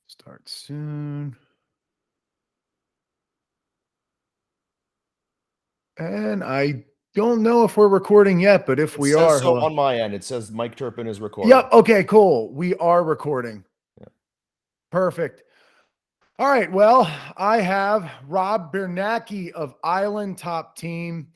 Start soon. And I don't know if we're recording yet, but if It we says are, so hold on. on my end. It says Mike Turpin is recording. Yep. Okay, cool. We are recording. Yeah. Perfect. All right. Well, I have Rob Biernacki of Island Top Team,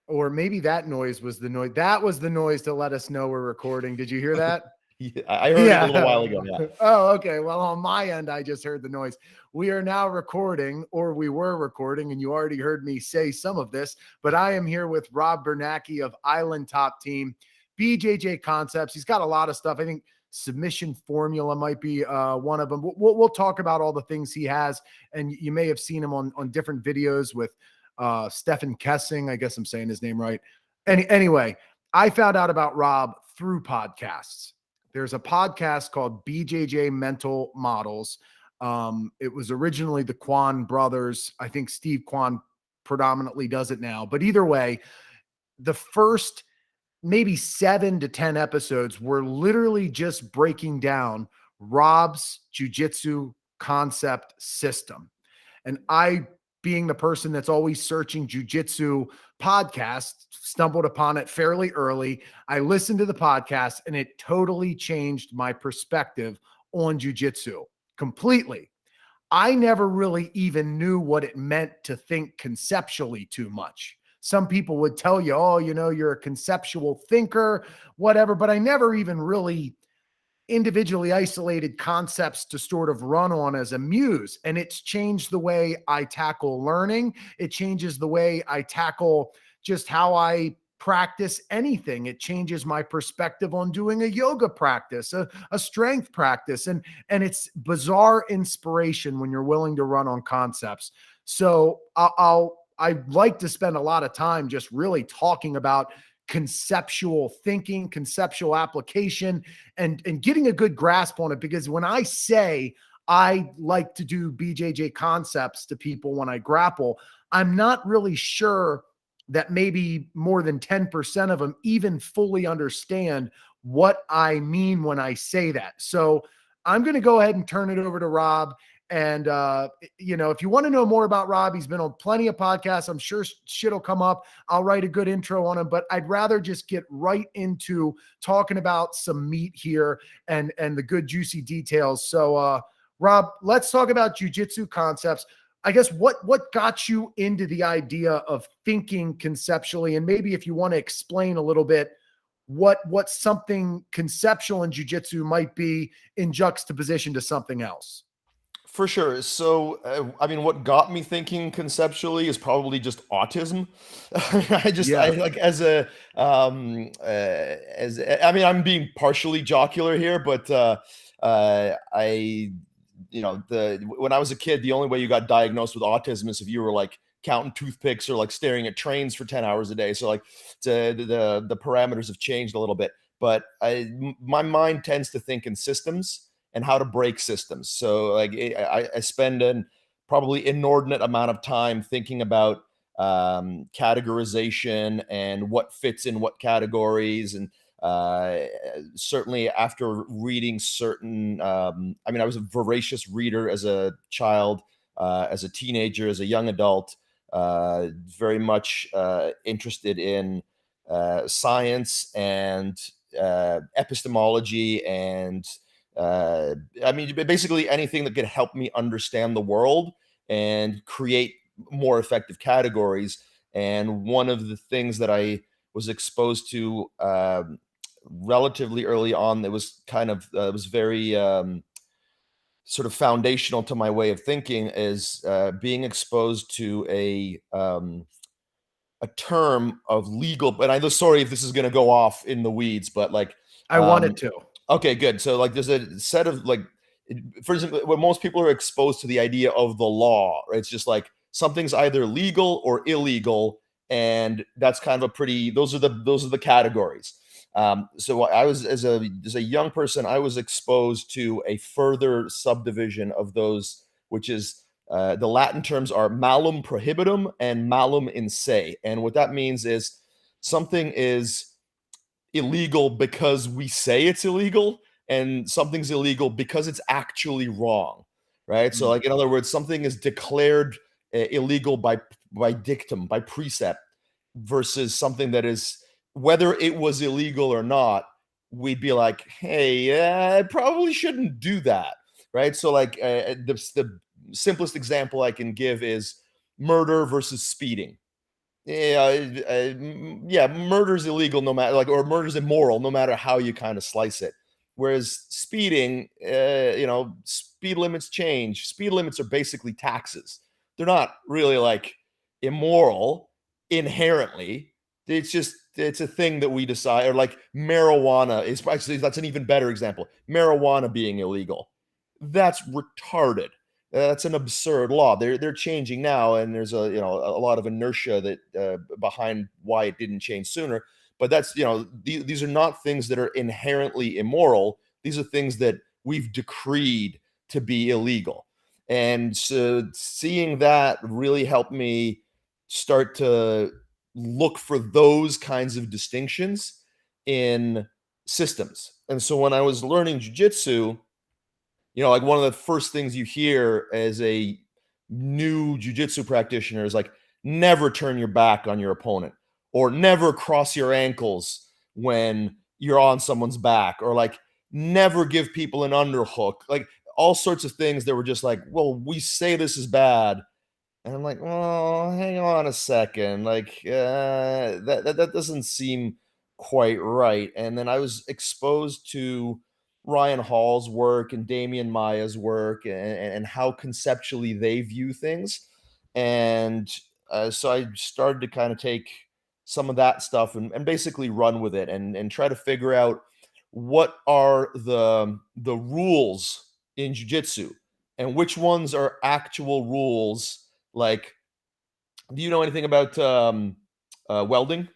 or maybe that noise was the noise. That was the noise to let us know we're recording. Did you hear that? Yeah, I heard it a little while ago. Yeah. Oh, okay. Well, on my end, I just heard the noise. We are now recording, or we were recording, and you already heard me say some of this, but I am here with Rob Biernacki of Island Top Team, BJJ Concepts. He's got a lot of stuff. I think submission formula might be one of them. We'll talk about all the things he has, and you may have seen him on different videos with Stephen Kessing. I guess I'm saying his name right. Anyway, I found out about Rob through podcasts. There's a podcast called BJJ Mental Models. It was originally the Kwan brothers. I think Steve Kwan predominantly does it now. But either way, the first maybe 7 to 10 episodes were literally just breaking down Rob's jiu-jitsu concept system. And I, being the person that's always searching jujitsu podcasts, stumbled upon it fairly early. I listened to the podcast and it totally changed my perspective on jujitsu completely. I never really even knew what it meant to think conceptually too much. Some people would tell you, oh, you're a conceptual thinker, whatever, but I never even really individually isolated concepts to sort of run on as a muse. And it's changed the way I tackle learning. It changes the way I tackle just how I practice anything. It changes my perspective on doing a yoga practice, a strength practice. And it's bizarre inspiration when you're willing to run on concepts. So I'd like to spend a lot of time just really talking about conceptual thinking, conceptual application, and getting a good grasp on it. Because when I say I like to do BJJ concepts to people when I grapple, I'm not really sure that maybe more than 10% of them even fully understand what I mean when I say that. So I'm going to go ahead and turn it over to Rob. And, if you want to know more about Rob, he's been on plenty of podcasts. I'm sure shit will come up. I'll write a good intro on him, but I'd rather just get right into talking about some meat here and the good juicy details. So, Rob, let's talk about jiu-jitsu concepts. I guess what got you into the idea of thinking conceptually, and maybe if you want to explain a little bit what something conceptual in jiu-jitsu might be in juxtaposition to something else. For sure. So, I mean, what got me thinking conceptually is probably just autism. I Yeah. like I mean, I'm being partially jocular here, but when I was a kid, the only way you got diagnosed with autism is if you were like counting toothpicks or like staring at trains for 10 hours a day. So, like, the parameters have changed a little bit, but my mind tends to think in systems and how to break systems. So like I spend an probably inordinate amount of time thinking about categorization and what fits in what categories. And certainly after reading certain, I mean, I was a voracious reader as a child, as a teenager, as a young adult, very much interested in science and epistemology and I mean, basically anything that could help me understand the world and create more effective categories. And one of the things that I was exposed to relatively early on that was kind of was very sort of foundational to my way of thinking is being exposed to a term of legal. But I'm sorry if this is going to go off in the weeds, but like I wanted to. okay, good. So like there's a set of like, for example, when most people are exposed to the idea of the law, right? It's just like something's either legal or illegal, and that's kind of a pretty. Those are the categories. So I was as a young person, I was exposed to a further subdivision of those, which is the Latin terms are malum prohibitum and malum in se, and what that means is something is illegal because we say it's illegal, and something's illegal because it's actually wrong, right? So, Mm. like, in other words, something is declared illegal by dictum, by precept, versus something that is, whether it was illegal or not, we'd be like, hey, I probably shouldn't do that, right? So, like, the simplest example I can give is murder versus speeding. Yeah, murder's illegal no matter, like, or murder's immoral no matter how you kind of slice it. Whereas speeding, speed limits change. Speed limits are basically taxes. They're not really like immoral inherently. It's a thing that we decide. Or like marijuana is actually, that's an even better example. Marijuana being illegal, that's retarded. That's an absurd law. They're changing now, and there's a lot of inertia that behind why it didn't change sooner. But that's these are not things that are inherently immoral. These are things that we've decreed to be illegal. And so seeing that really helped me start to look for those kinds of distinctions in systems. And so when I was learning jujitsu, like one of the first things you hear as a new jujitsu practitioner is like, never turn your back on your opponent, or never cross your ankles when you're on someone's back, or like never give people an underhook, like all sorts of things that were just like, well, we say this is bad. And I'm like, oh, hang on a second. Like, that doesn't seem quite right. And then I was exposed to Ryan Hall's work and Damian Maya's work, and how conceptually they view things. And so I started to kind of take some of that stuff and basically run with it, and try to figure out what are the rules in jiu-jitsu, and which ones are actual rules. Like, do you know anything about welding?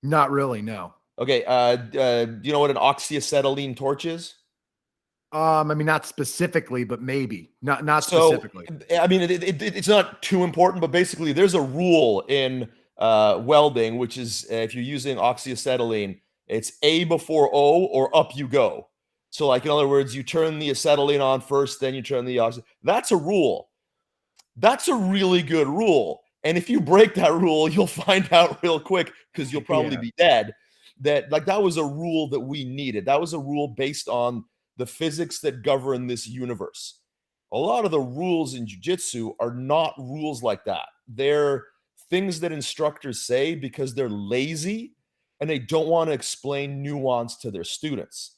Not really, no. Okay, do you know what an oxyacetylene torch is? I mean, not specifically, but maybe. Not So, specifically. I mean, it's not too important, but basically, there's a rule in welding, which is if you're using oxyacetylene, it's A before O, or up you go. So, like, in other words, you turn the acetylene on first, then you turn the oxy. That's a rule. That's a really good rule. And if you break that rule, you'll find out real quick, because you'll probably Yeah. be dead. That, like, that was a rule that we needed. That was a rule based on the physics that govern this universe. A lot of the rules in jiu-jitsu are not rules like that. They're things that instructors say because they're lazy and they don't want to explain nuance to their students.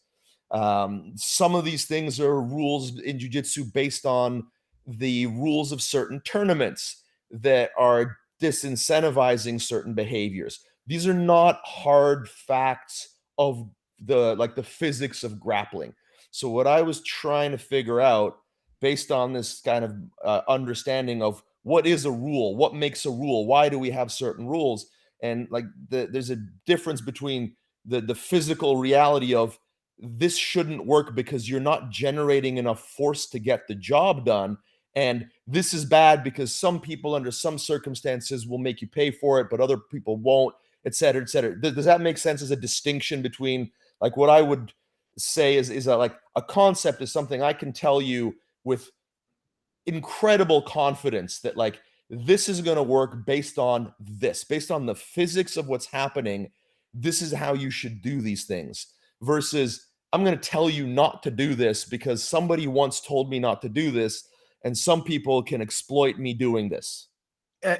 Some of these things are rules in jiu-jitsu based on the rules of certain tournaments that are disincentivizing certain behaviors. These are not hard facts of the physics of grappling. So what I was trying to figure out, based on this kind of understanding of what is a rule, what makes a rule, why do we have certain rules, and like there's a difference between the physical reality of this shouldn't work because you're not generating enough force to get the job done, and this is bad because some people under some circumstances will make you pay for it but other people won't, et cetera, et cetera. Does that make sense as a distinction between, like, what I would say is like a concept is something I can tell you with incredible confidence that, like, this is going to work based on this, based on the physics of what's happening. This is how you should do these things, versus I'm going to tell you not to do this because somebody once told me not to do this, and some people can exploit me doing this.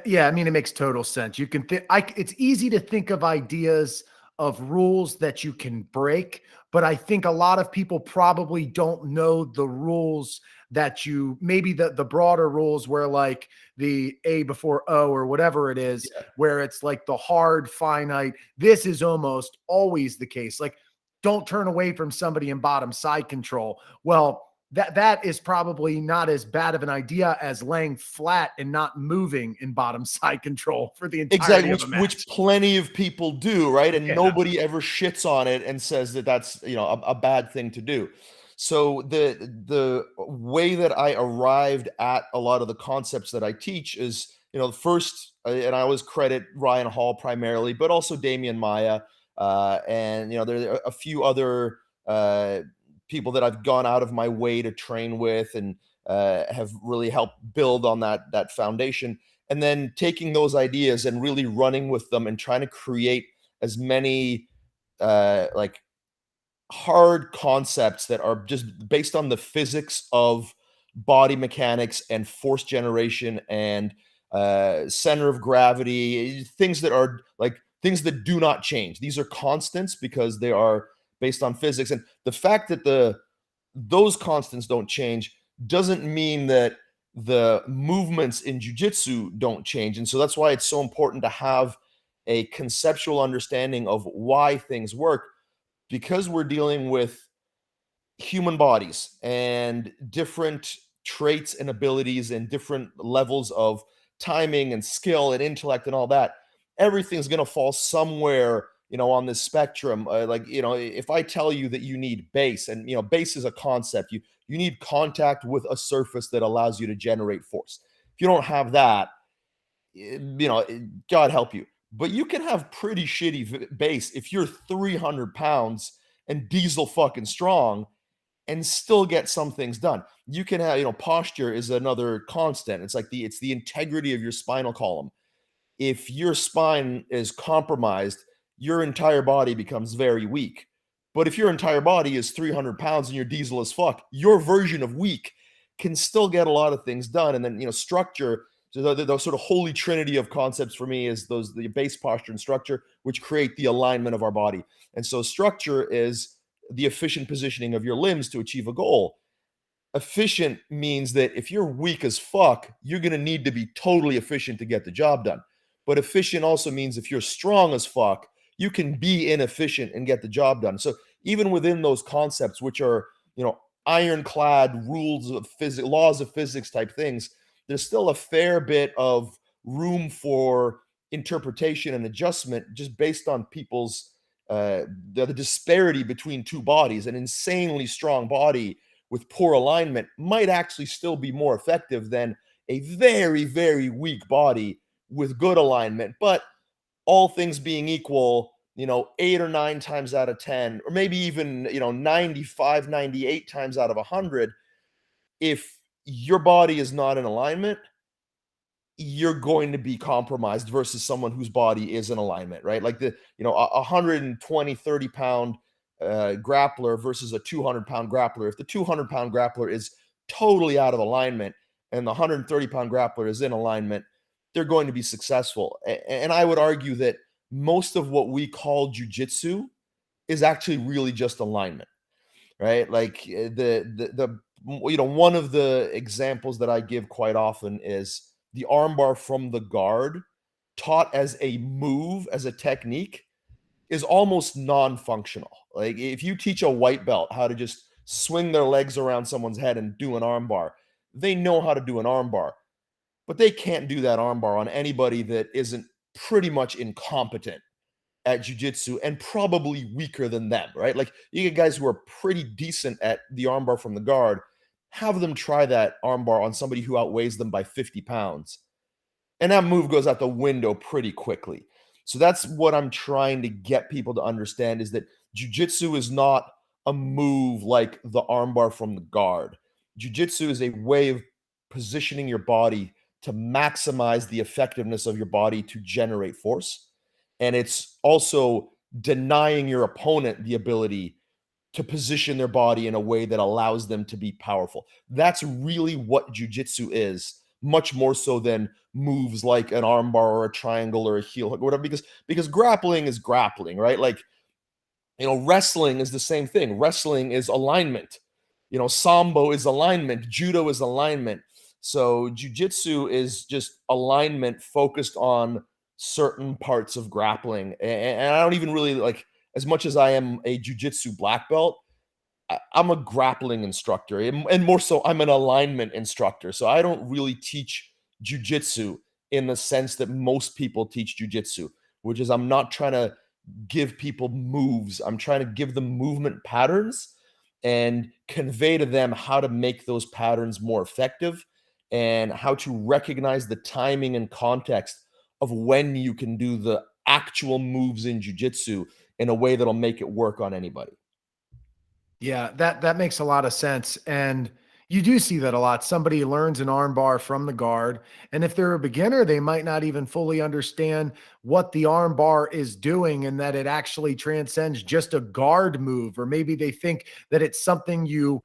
Yeah, I mean, it makes total sense. You can think, it's easy to think of ideas of rules that you can break, but I think a lot of people probably don't know the rules that you, maybe the broader rules where like the A before O or whatever it is, Yeah, where it's like the hard finite. This is almost always the case. Like, don't turn away from somebody in bottom side control. Well, that is probably not as bad of an idea as laying flat and not moving in bottom side control for the entirety exactly, of a which match. plenty of people do, right? And Yeah. nobody ever shits on it and says that that's a bad thing to do. So the way that I arrived at a lot of the concepts that I teach is, first, and I always credit Ryan Hall primarily, but also Damian Maya, and there are a few other people that I've gone out of my way to train with, and have really helped build on that foundation. And then taking those ideas and really running with them and trying to create as many like hard concepts that are just based on the physics of body mechanics and force generation and center of gravity, things that are like things that do not change. These are constants because they are based on physics. And the fact that those constants don't change doesn't mean that the movements in jiu-jitsu don't change. And so that's why it's so important to have a conceptual understanding of why things work, because we're dealing with human bodies and different traits and abilities and different levels of timing and skill and intellect and all that. Everything's going to fall somewhere, on this spectrum. Like, if I tell you that you need base, and base is a concept, you need contact with a surface that allows you to generate force. If you don't have that, God help you. But you can have pretty shitty base if you're 300 pounds and diesel fucking strong and still get some things done. You can have, posture is another constant. It's like it's the integrity of your spinal column. If your spine is compromised, your entire body becomes very weak. But if your entire body is 300 pounds and you're diesel as fuck, your version of weak can still get a lot of things done. And then, structure. So the sort of holy trinity of concepts for me is the base, posture, and structure, which create the alignment of our body. And so structure is the efficient positioning of your limbs to achieve a goal. Efficient means that if you're weak as fuck, you're going to need to be totally efficient to get the job done. But efficient also means if you're strong as fuck, you can be inefficient and get the job done. So even within those concepts, which are, ironclad rules of physics, laws of physics type things, there's still a fair bit of room for interpretation and adjustment just based on people's the disparity between two bodies. An insanely strong body with poor alignment might actually still be more effective than a very, very weak body with good alignment. But all things being equal, 8 or 9 times out of 10, or maybe even, 95, 98 times out of 100, if your body is not in alignment, you're going to be compromised versus someone whose body is in alignment, right? Like a 120, 30 pound grappler versus a 200-pound grappler. If the 200-pound grappler is totally out of alignment and the 130-pound grappler is in alignment, they're going to be successful. And I would argue that most of what we call jujitsu is actually really just alignment, right? Like one of the examples that I give quite often is the armbar from the guard, taught as a move, as a technique, is almost non-functional. Like if you teach a white belt how to just swing their legs around someone's head and do an armbar, they know how to do an armbar, but they can't do that armbar on anybody that isn't pretty much incompetent at jujitsu and probably weaker than them, right? Like you get guys who are pretty decent at the armbar from the guard, have them try that armbar on somebody who outweighs them by 50 pounds. And that move goes out the window pretty quickly. So that's what I'm trying to get people to understand, is that jujitsu is not a move like the armbar from the guard. Jujitsu is a way of positioning your body to maximize the effectiveness of your body to generate force. And it's also denying your opponent the ability to position their body in a way that allows them to be powerful. That's really what jujitsu is, much more so than moves like an armbar or a triangle or a heel hook or whatever, because grappling is grappling, right? Like, wrestling is the same thing. Wrestling is alignment. Sambo is alignment, judo is alignment. So jujitsu is just alignment focused on certain parts of grappling. And I don't even really like, as much as I am a jujitsu black belt, I'm a grappling instructor, and more so, I'm an alignment instructor. So I don't really teach jujitsu in the sense that most people teach jujitsu, which is I'm not trying to give people moves. I'm trying to give them movement patterns and convey to them how to make those patterns more effective and how to recognize the timing and context of when you can do the actual moves in jujitsu in a way that'll make it work on anybody. Yeah, that makes a lot of sense. And you do see that a lot. Somebody learns an arm bar from the guard, and if they're a beginner, they might not even fully understand what the arm bar is doing and that it actually transcends just a guard move, or maybe they think that it's something you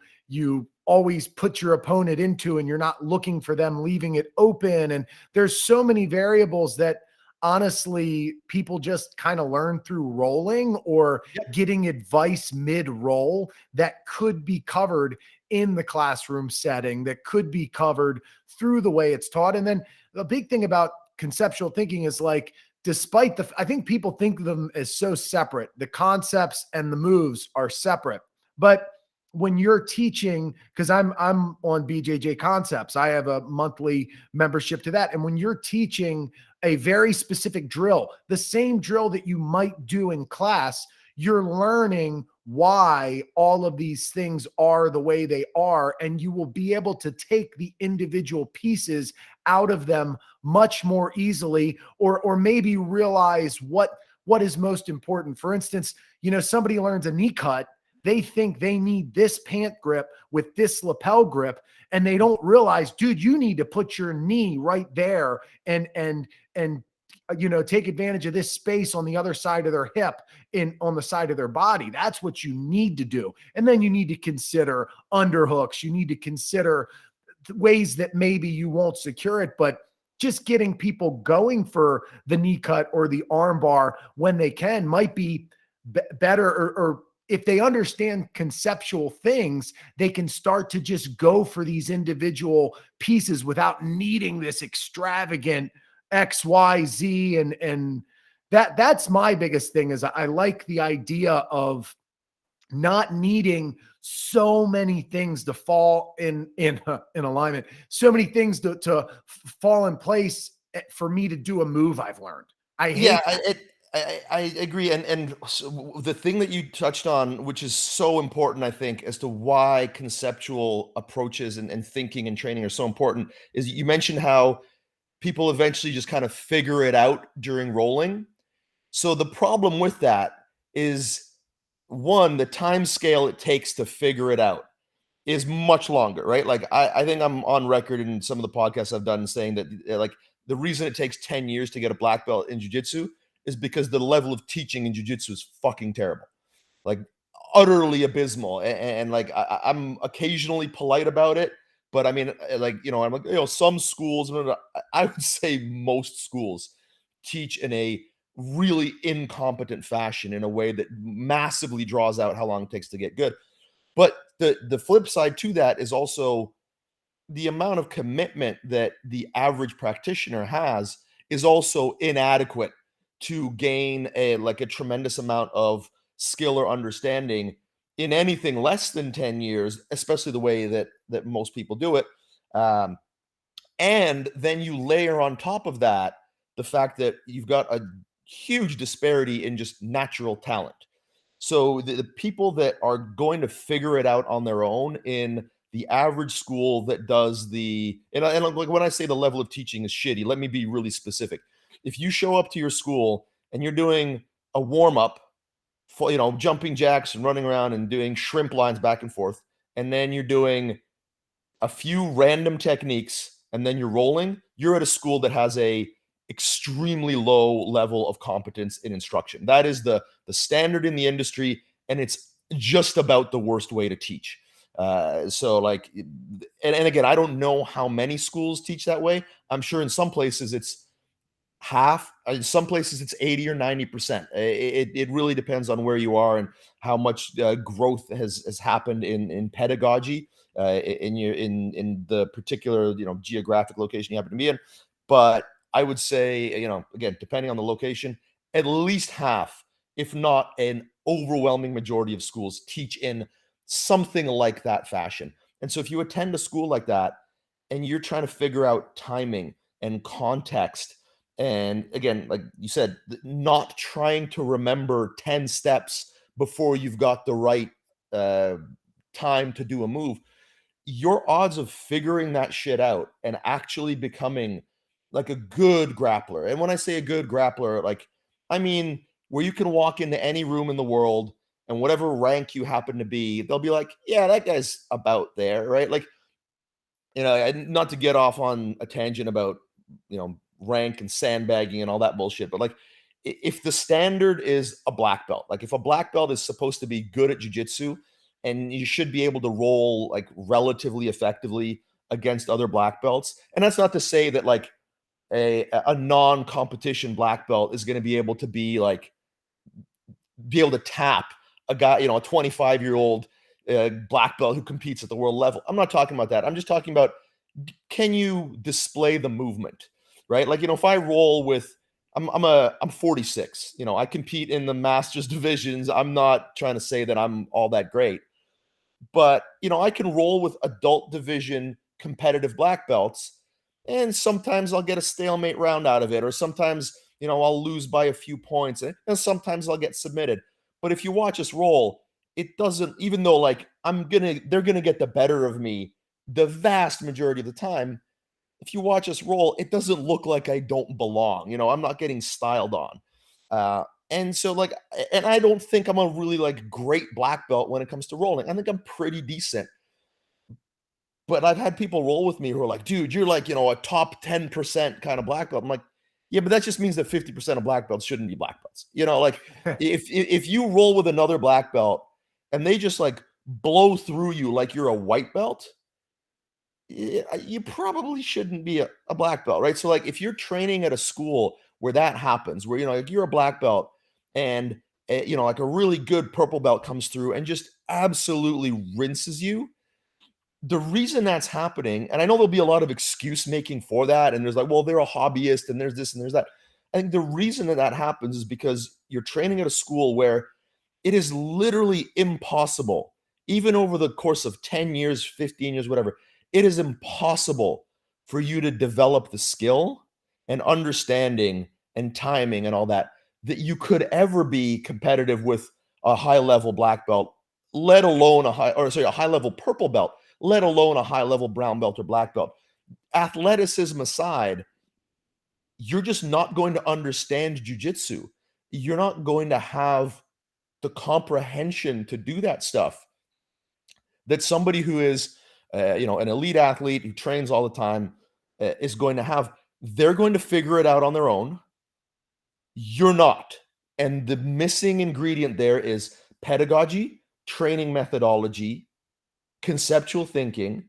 always put your opponent into and you're not looking for them leaving it open. And there's so many variables that honestly people just kind of learn through rolling or Yep. getting advice mid roll that could be covered in the classroom setting, that could be covered through the way it's taught. And then the big thing about conceptual thinking is like, despite I think people think of them as so separate. The concepts and the moves are separate. But when you're teaching, because I'm on BJJ Concepts, I have a monthly membership to that. And when you're teaching a very specific drill, the same drill that you might do in class, you're learning why all of these things are the way they are, and you will be able to take the individual pieces out of them much more easily, or maybe realize what is most important. For instance, somebody learns a knee cut, they think they need this pant grip with this lapel grip, and they don't realize, dude, you need to put your knee right there and take advantage of this space on the other side of their hip on the side of their body. That's what you need to do. And then you need to consider underhooks. You need to consider ways that maybe you won't secure it, but just getting people going for the knee cut or the arm bar when they can might be better, or if they understand conceptual things, they can start to just go for these individual pieces without needing this extravagant XYZ. And that's my biggest thing is I like the idea of not needing so many things to fall in alignment, so many things to fall in place for me to do a move I've learned. I Yeah, hate that. I agree, and so the thing that you touched on, which is so important, I think, as to why conceptual approaches and thinking and training are so important, is you mentioned how people eventually just kind of figure it out during rolling. So the problem with that is, one, the time scale it takes to figure it out is much longer, right? Like I think I'm on record in some of the podcasts I've done saying that like the reason it takes 10 years to get a black belt in jiu-jitsu is because the level of teaching in jiu-jitsu is fucking terrible. Like utterly abysmal. And like I'm occasionally polite about it, but I mean like, I'm like, some schools, I would say most schools teach in a really incompetent fashion in a way that massively draws out how long it takes to get good. But the flip side to that is also the amount of commitment that the average practitioner has is also inadequate to gain a tremendous amount of skill or understanding in anything less than 10 years, especially the way that most people do it. Um, and then you layer on top of that the fact that you've got a huge disparity in just natural talent. So the people that are going to figure it out on their own in the average school that does and like when I say the level of teaching is shitty, let me be really specific. If you show up to your school and you're doing a warm up for jumping jacks and running around and doing shrimp lines back and forth, and then you're doing a few random techniques and then you're rolling, you're at a school that has a extremely low level of competence in instruction. That is the standard in the industry, and it's just about the worst way to teach. So like, and again, I don't know how many schools teach that way. I'm sure in some places it's half, in some places it's 80 or 90%. It really depends on where you are and how much growth has happened in pedagogy in the particular geographic location you happen to be in. But I would say, again, depending on the location, at least half, if not an overwhelming majority of schools teach in something like that fashion. And so if you attend a school like that and you're trying to figure out timing and context, and again, like you said, not trying to remember 10 steps before you've got the right uh, time to do a move, your odds of figuring that shit out and actually becoming like a good grappler. And when I say a good grappler, like I mean where you can walk into any room in the world and whatever rank you happen to be, they'll be like, yeah, that guy's about there, right? Like, not to get off on a tangent about, rank and sandbagging and all that bullshit, but like, if the standard is a black belt, like if a black belt is supposed to be good at jujitsu and you should be able to roll like relatively effectively against other black belts, and that's not to say that like a non-competition black belt is going to be able to be able to tap a guy, a 25-year-old black belt who competes at the world level. I'm not talking about that. I'm just talking about, can you display the movement, right? Like, if I roll with, I'm 46, I compete in the masters divisions. I'm not trying to say that I'm all that great, but I can roll with adult division competitive black belts, and sometimes I'll get a stalemate round out of it, or sometimes I'll lose by a few points, and sometimes I'll get submitted. But if you watch us roll, it doesn't, even though like they're gonna get the better of me the vast majority of the time. If you watch us roll, it doesn't look like I don't belong. I'm not getting styled on. And so like, and I don't think I'm a really like great black belt when it comes to rolling. I think I'm pretty decent. But I've had people roll with me who are like, dude, you're like, a top 10% kind of black belt. I'm like, yeah, but that just means that 50% of black belts shouldn't be black belts. Like if you roll with another black belt and they just like blow through you like you're a white belt, you probably shouldn't be a black belt, right? So like if you're training at a school where that happens, where like you're a black belt and like a really good purple belt comes through and just absolutely rinses you, the reason that's happening, and I know there'll be a lot of excuse making for that, and there's like, well, they're a hobbyist and there's this and there's that. I think the reason that happens is because you're training at a school where it is literally impossible, even over the course of 10 years, 15 years, whatever, it is impossible for you to develop the skill and understanding and timing and all that you could ever be competitive with a high level black belt, let alone a high level purple belt, let alone a high level brown belt or black belt. Athleticism aside, you're just not going to understand jujitsu. You're not going to have the comprehension to do that stuff that somebody who is, an elite athlete who trains all the time is going to have. They're going to figure it out on their own. You're not. And the missing ingredient there is pedagogy, training methodology, conceptual thinking,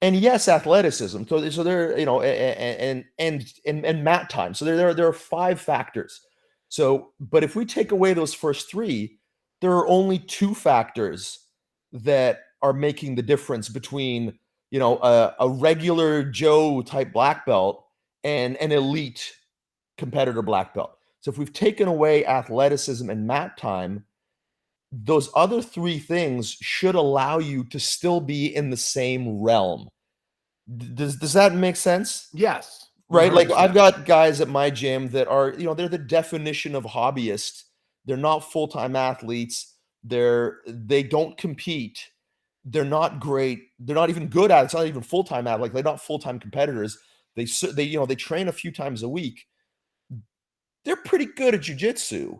and yes, athleticism. So there, and mat time. So there are 5 factors. So, but if we take away those first 3, there are only 2 factors that are making the difference between a regular Joe type black belt and an elite competitor black belt. So if we've taken away athleticism and mat time, those other 3 things should allow you to still be in the same realm. Does that make sense? Yes. Right? Like 100%. I've got guys at my gym that are, they're the definition of hobbyist. They're not full-time athletes. They don't compete. They're not great. They're not even good at it. It's not even full-time at, like they're not full-time competitors. They train a few times a week. They're pretty good at jujitsu.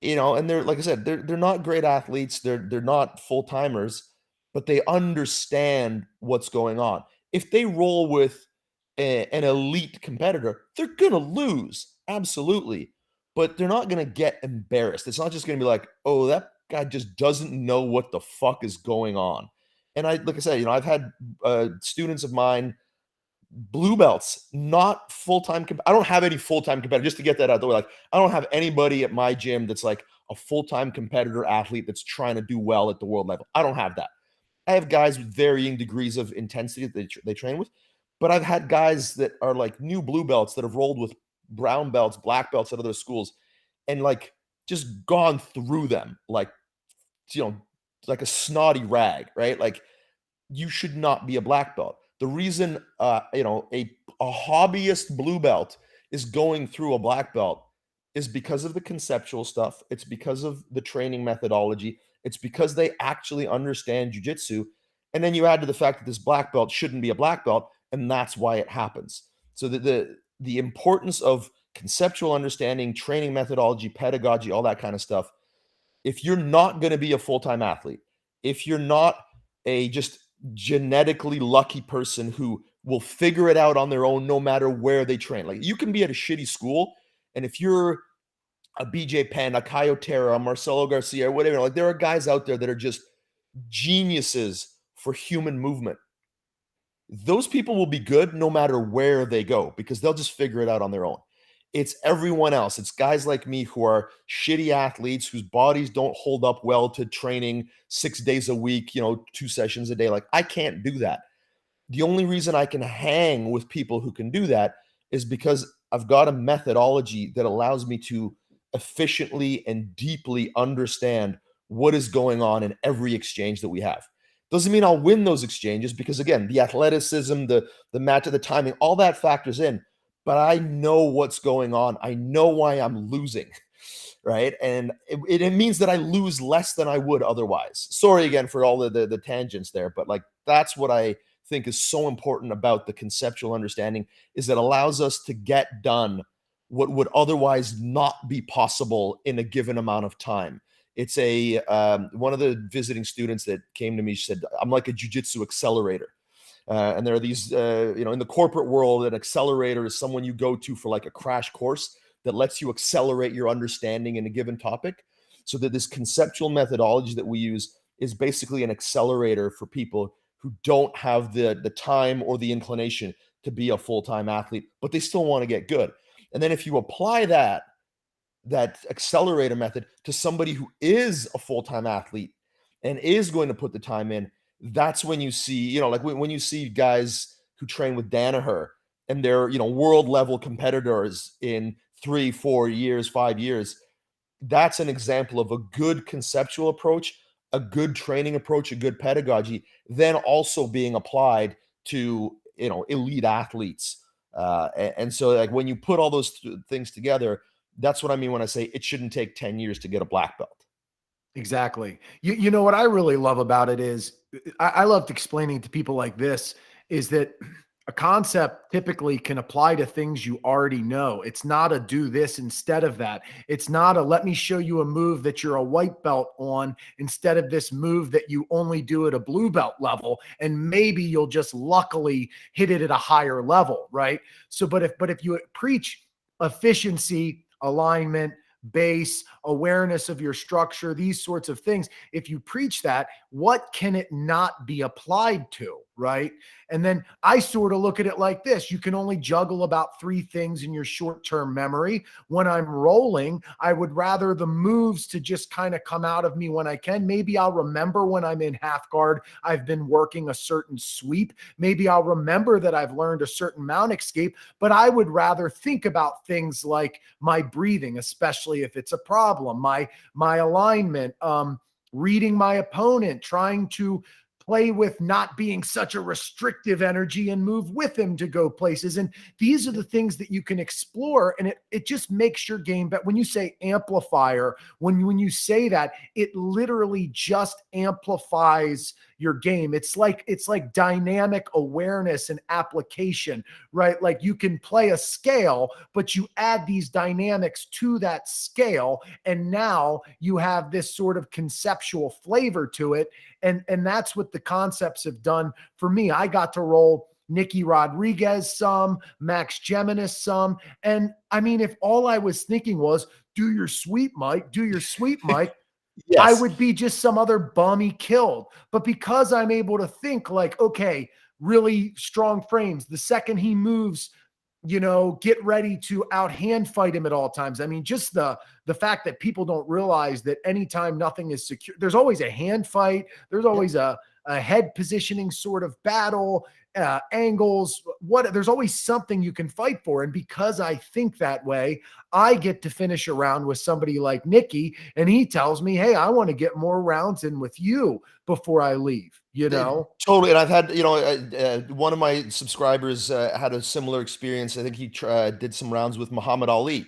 And they're, like I said, they're not great athletes. They're not full-timers, but they understand what's going on. If they roll with an elite competitor, they're gonna lose, absolutely, but they're not gonna get embarrassed. It's not just gonna be like, oh, that guy just doesn't know what the fuck is going on. And like I said, I've had students of mine, blue belts, not full-time. I don't have any full-time competitor, just to get that out of the way. Like, I don't have anybody at my gym that's like a full-time competitor athlete that's trying to do well at the world level. I don't have that. I have guys with varying degrees of intensity that they train with, but I've had guys that are like new blue belts that have rolled with brown belts, black belts at other schools, and like just gone through them like, like a snotty rag, right? Like, you should not be a black belt. The reason a hobbyist blue belt is going through a black belt is because of the conceptual stuff. It's because of the training methodology. It's because they actually understand jujitsu. And then you add to the fact that this black belt shouldn't be a black belt, and that's why it happens. So the importance of conceptual understanding, training methodology, pedagogy, all that kind of stuff, if you're not going to be a full-time athlete, if you're not a just genetically lucky person who will figure it out on their own no matter where they train. Like you can be at a shitty school, and if you're a BJ Penn, a Caio Terra, a Marcelo Garcia, or whatever, like there are guys out there that are just geniuses for human movement. Those people will be good no matter where they go because they'll just figure it out on their own. It's everyone else. It's guys like me who are shitty athletes whose bodies don't hold up well to training 6 days a week, 2 sessions a day. Like I can't do that. The only reason I can hang with people who can do that is because I've got a methodology that allows me to efficiently and deeply understand what is going on in every exchange that we have. Doesn't mean I'll win those exchanges because again, the athleticism, the match, the timing, all that factors in. But I know what's going on. I know why I'm losing, right? And it means that I lose less than I would otherwise. Sorry again for all the tangents there, but like that's what I think is so important about the conceptual understanding is it allows us to get done what would otherwise not be possible in a given amount of time. It's one of the visiting students that came to me said, I'm like a jujitsu accelerator. And there are these, in the corporate world, an accelerator is someone you go to for like a crash course that lets you accelerate your understanding in a given topic. So that this conceptual methodology that we use is basically an accelerator for people who don't have the time or the inclination to be a full-time athlete, but they still want to get good. And then if you apply that accelerator method to somebody who is a full-time athlete and is going to put the time in, that's when you see, like when you see guys who train with Danaher and they're, world level competitors in 3, 4 years, 5 years, that's an example of a good conceptual approach, a good training approach, a good pedagogy, then also being applied to, elite athletes. And so like when you put all those things together, that's what I mean when I say it shouldn't take 10 years to get a black belt. Exactly. You know what I really love about it is I loved explaining to people like this is that a concept typically can apply to things you already know. It's not a do this instead of that. It's not a let me show you a move that you're a white belt on instead of this move that you only do at a blue belt level. And maybe you'll just luckily hit it at a higher level, right? So, but if you preach efficiency, alignment, base, awareness of your structure, these sorts of things. If you preach that, what can it not be applied to, right? And then I sort of look at it like this. You can only juggle about 3 things in your short-term memory. When I'm rolling, I would rather the moves to just kind of come out of me when I can. Maybe I'll remember when I'm in half guard, I've been working a certain sweep. Maybe I'll remember that I've learned a certain mount escape, but I would rather think about things like my breathing, especially if it's a problem, my alignment, reading my opponent, trying to play with not being such a restrictive energy and move with him to go places. And these are the things that you can explore. And it just makes your game better. When you say amplifier, when you say that, it literally just amplifies your game. It's like dynamic awareness and application, right? Like you can play a scale, but you add these dynamics to that scale. And now you have this sort of conceptual flavor to it. And that's what the concepts have done for me. I got to roll Nicky Rodriguez some, Max Geminis some. And I mean, if all I was thinking was, do your sweep, Mike, do your sweep, Mike, Yes. I would be just some other bum he killed. But because I'm able to think like, okay, really strong frames, the second he moves, get ready to out hand fight him at all times. I mean, just the fact that people don't realize that anytime nothing is secure, there's always a hand fight. There's always a head positioning sort of battle, angles, there's always something you can fight for. And because I think that way, I get to finish a round with somebody like Nicky, and he tells me, hey, I want to get more rounds in with you before I leave, Totally. And I've had, one of my subscribers had a similar experience. I think he did some rounds with Muhammad Ali,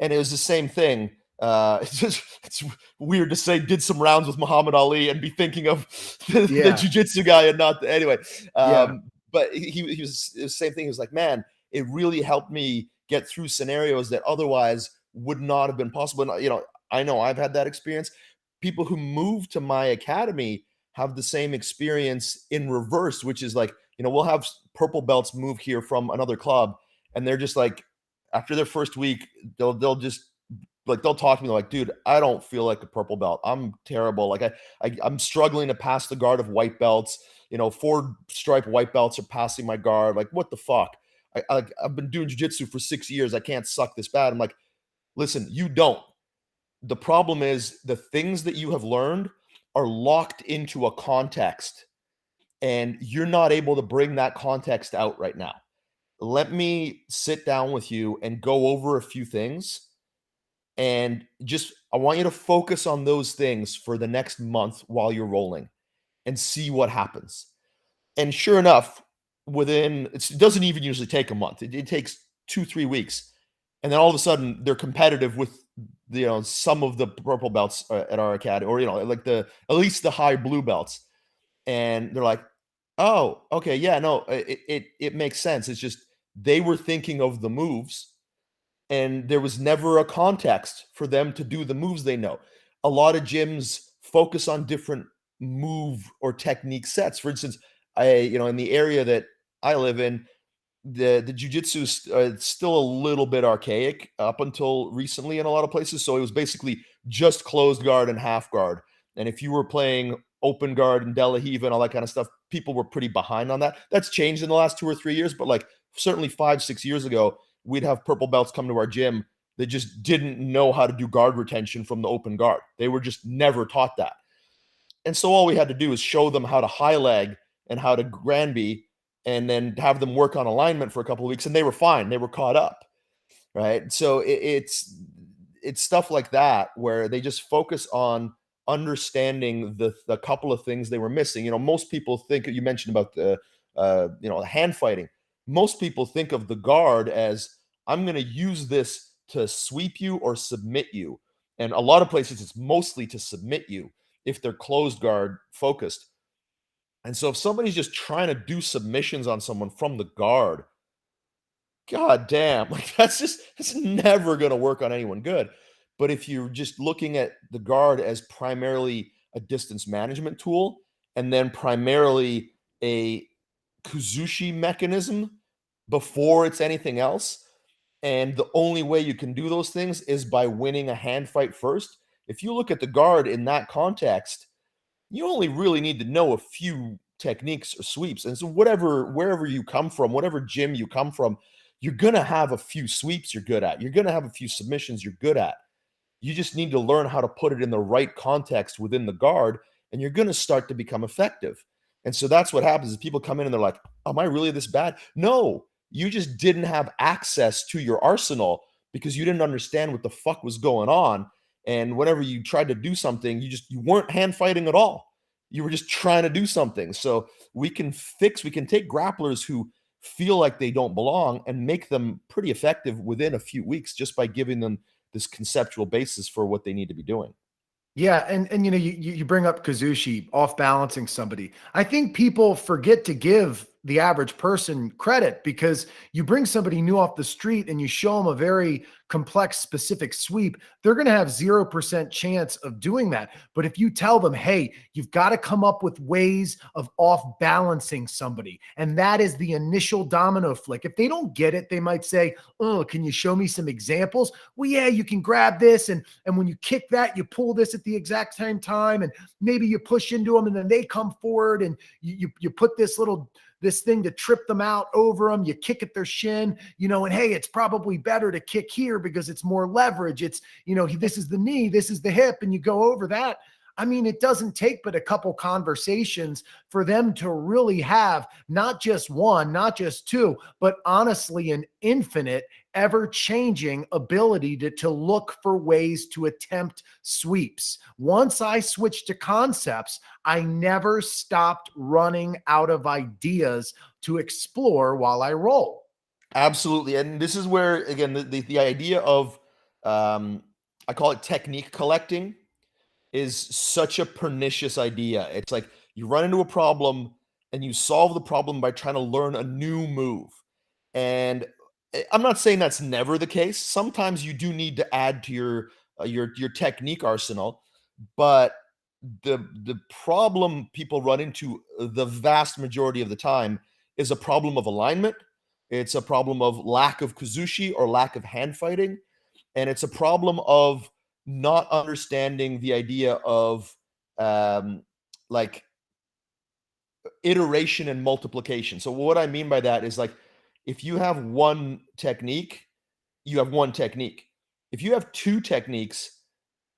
and it was the same thing. It's weird to say did some rounds with Muhammad Ali and be thinking of the jiu-jitsu guy and not anyway. But he was the same thing. He was like, man, it really helped me get through scenarios that otherwise would not have been possible. And, I know I've had that experience, people who move to my academy have the same experience in reverse, which is like, we'll have purple belts move here from another club, and they're just like, after their first week, they'll just like, they'll talk to me like, dude, I don't feel like a purple belt. I'm terrible. Like I'm struggling to pass the guard of white belts. 4-stripe white belts are passing my guard. Like, what the fuck? I've been doing jiu-jitsu for 6 years. I can't suck this bad. I'm like, listen, you don't. The problem is the things that you have learned are locked into a context, and you're not able to bring that context out right now. Let me sit down with you and go over a few things, and just I want you to focus on those things for the next month while you're rolling and see what happens. And sure enough, it doesn't even usually take a month. It takes 2-3 weeks, and then all of a sudden they're competitive with some of the purple belts at our academy, or like at least the high blue belts, and they're like, oh, okay, yeah, no, it makes sense. It's just they were thinking of the moves, and there was never a context for them to do the moves they know. A lot of gyms focus on different move or technique sets. For instance, in the area that I live in, the jiu-jitsu is still a little bit archaic up until recently in a lot of places. So it was basically just closed guard and half guard. And if you were playing open guard and De La Riva and all that kind of stuff, people were pretty behind on that. That's changed in the last 2 or 3 years, but like certainly 5-6 years ago, we'd have purple belts come to our gym that just didn't know how to do guard retention from the open guard. They were just never taught that. And so all we had to do is show them how to high leg and how to Granby, and then have them work on alignment for a couple of weeks, and they were fine. They were caught up, right? So it's stuff like that where they just focus on understanding the couple of things they were missing. Most people think, you mentioned about the hand fighting. Most people think of the guard as, I'm going to use this to sweep you or submit you, and a lot of places it's mostly to submit you if they're closed guard focused. And so if somebody's just trying to do submissions on someone from the guard, god damn, like it's never going to work on anyone good. But if you're just looking at the guard as primarily a distance management tool, and then primarily a Kuzushi mechanism before it's anything else, and the only way you can do those things is by winning a hand fight first. If you look at the guard in that context, you only really need to know a few techniques or sweeps. And so wherever you come from, whatever gym you come from, you're going to have a few sweeps you're good at. You're going to have a few submissions you're good at. You just need to learn how to put it in the right context within the guard, and you're going to start to become effective. And so that's what happens is people come in and they're like, am I really this bad? No, you just didn't have access to your arsenal because you didn't understand what the fuck was going on. And whenever you tried to do something, you weren't hand fighting at all. You were just trying to do something. So we can take grapplers who feel like they don't belong and make them pretty effective within a few weeks just by giving them this conceptual basis for what they need to be doing. Yeah, and you bring up Kazushi off balancing somebody. I think people forget to give the average person credit because you bring somebody new off the street and you show them a very complex, specific sweep, they're going to have 0% chance of doing that. But if you tell them, hey, you've got to come up with ways of off balancing somebody, and that is the initial domino flick. If they don't get it, they might say, oh, can you show me some examples? Well, yeah, you can grab this, and when you kick that, you pull this at the exact same time, and maybe you push into them, and then they come forward, and you put this thing to trip them out over them. You kick at their shin, and hey, it's probably better to kick here because it's more leverage. It's, this is the knee, this is the hip, and you go over that. I mean, it doesn't take but a couple conversations for them to really have not just one, not just two, but honestly, an infinite, ever-changing ability to look for ways to attempt sweeps. Once I switched to concepts, I never stopped running out of ideas to explore while I roll. Absolutely. And this is where, again, the idea of, I call it technique collecting, is such a pernicious idea. It's like you run into a problem and you solve the problem by trying to learn a new move. And I'm not saying that's never the case. Sometimes you do need to add to your technique arsenal, But the problem people run into the vast majority of the time is a problem of alignment. It's a problem of lack of kuzushi or lack of hand fighting, and it's a problem of not understanding the idea of um, like iteration and multiplication. So what I mean by that is, like, if you have one technique, you have one technique. If you have two techniques,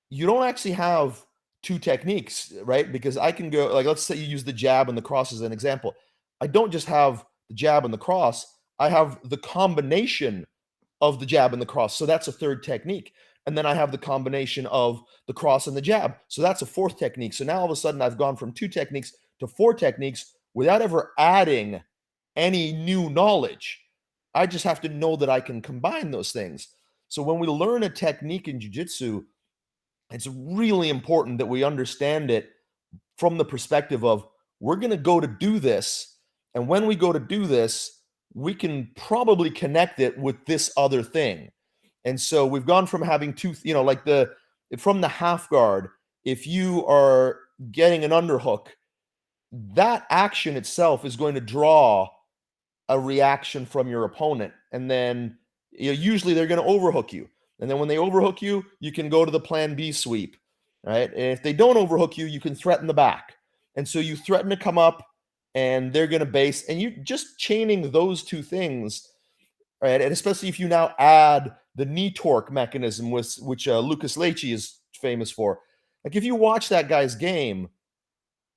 you don't actually have two techniques, right? Because I can go, like, let's say you use the jab and the cross as an example. I don't just have the jab and the cross, I have the combination of the jab and the cross. So that's a third technique. And then I have the combination of the cross and the jab. So that's a fourth technique. So now all of a sudden I've gone from two techniques to four techniques without ever adding any new knowledge. I just have to know that I can combine those things. So when we learn a technique in jiu-jitsu, it's really important that we understand it from the perspective of, we're going to go to do this. And when we go to do this, we can probably connect it with this other thing. And so we've gone from having two, like from the half guard, if you are getting an underhook, that action itself is going to draw a reaction from your opponent. And then usually they're going to overhook you. And then when they overhook you, you can go to the plan B sweep, right? And if they don't overhook you, you can threaten the back. And so you threaten to come up and they're going to base, and you just chaining those two things, right? And especially if you now add the knee torque mechanism, which Lucas Leite is famous for. Like, if you watch that guy's game,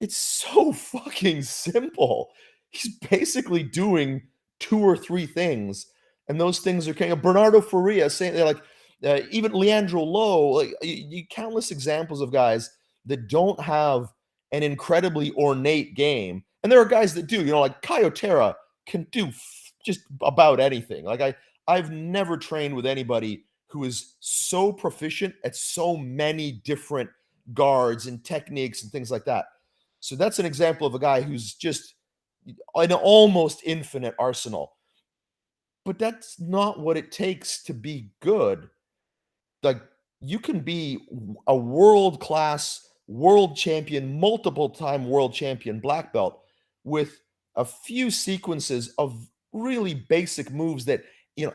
it's so fucking simple. He's basically doing two or three things, and those things are kind of Bernardo Faria saying, they're like, even Leandro Lowe, like countless examples of guys that don't have an incredibly ornate game. And there are guys that do, like Kayotera can do just about anything. Like I've never trained with anybody who is so proficient at so many different guards and techniques and things like that. So that's an example of a guy who's just an almost infinite arsenal. But that's not what it takes to be good. Like, you can be a world-class, world champion, multiple time world champion black belt with a few sequences of really basic moves that,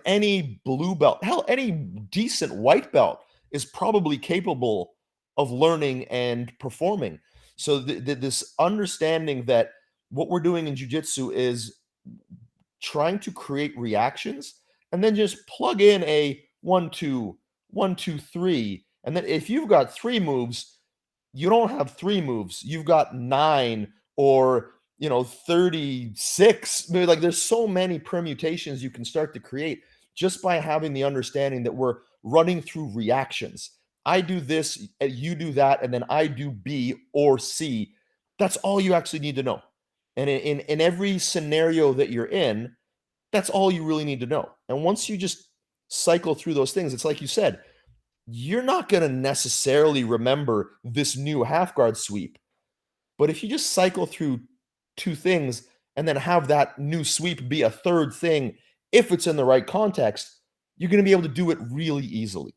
any blue belt, hell, any decent white belt is probably capable of learning and performing. So this understanding that what we're doing in jiu-jitsu is trying to create reactions and then just plug in a 1-2, 1-2-3. And then if you've got three moves, you don't have three moves. You've got 9 or 36. Like, there's so many permutations you can start to create just by having the understanding that we're running through reactions. I do this, you do that, and then I do B or C. That's all you actually need to know. And in every scenario that you're in, that's all you really need to know. And once you just cycle through those things, it's like you said, you're not going to necessarily remember this new half guard sweep. But if you just cycle through two things and then have that new sweep be a third thing, if it's in the right context, you're going to be able to do it really easily.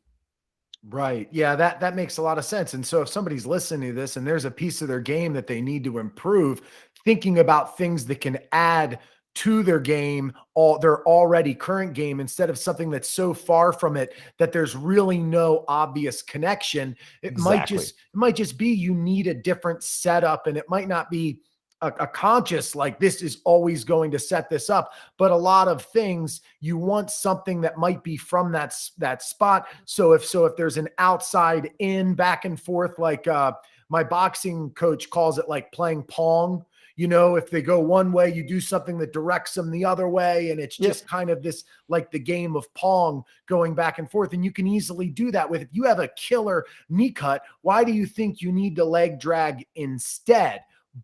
Right. Yeah, that makes a lot of sense. And so if somebody's listening to this and there's a piece of their game that they need to improve, thinking about things that can add to their game, their already current game, instead of something that's so far from it that there's really no obvious connection, it might just be you need a different setup, and it might not be a conscious, like, this is always going to set this up, but a lot of things you want something that might be from that spot. So if there's an outside in back and forth, like my boxing coach calls it, like playing Pong. If they go one way, you do something that directs them the other way. And it's just kind of this, like the game of Pong going back and forth. And you can easily do that with, if you have a killer knee cut, why do you think you need to leg drag instead?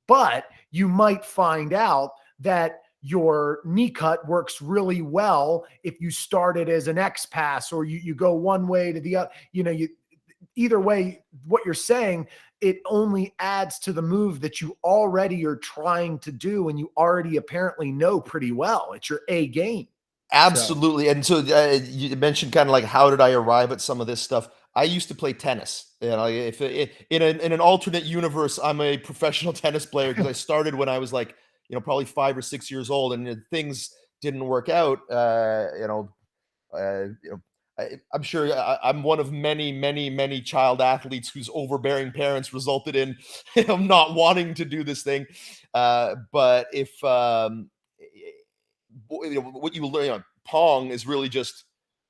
But you might find out that your knee cut works really well if you start it as an X pass, or you go one way to the other. Either way, what you're saying, it only adds to the move that you already are trying to do and you already apparently know pretty well. It's your A game. Absolutely. So. And so you mentioned kind of like, how did I arrive at some of this stuff? I used to play tennis. You know, if in an alternate universe, I'm a professional tennis player because I started when I was like, you know, probably 5 or 6 years old, and things didn't work out. You know, I'm sure I'm one of many, many, many child athletes whose overbearing parents resulted in him not wanting to do this thing. But if you know, what you learn, you know, pong is really just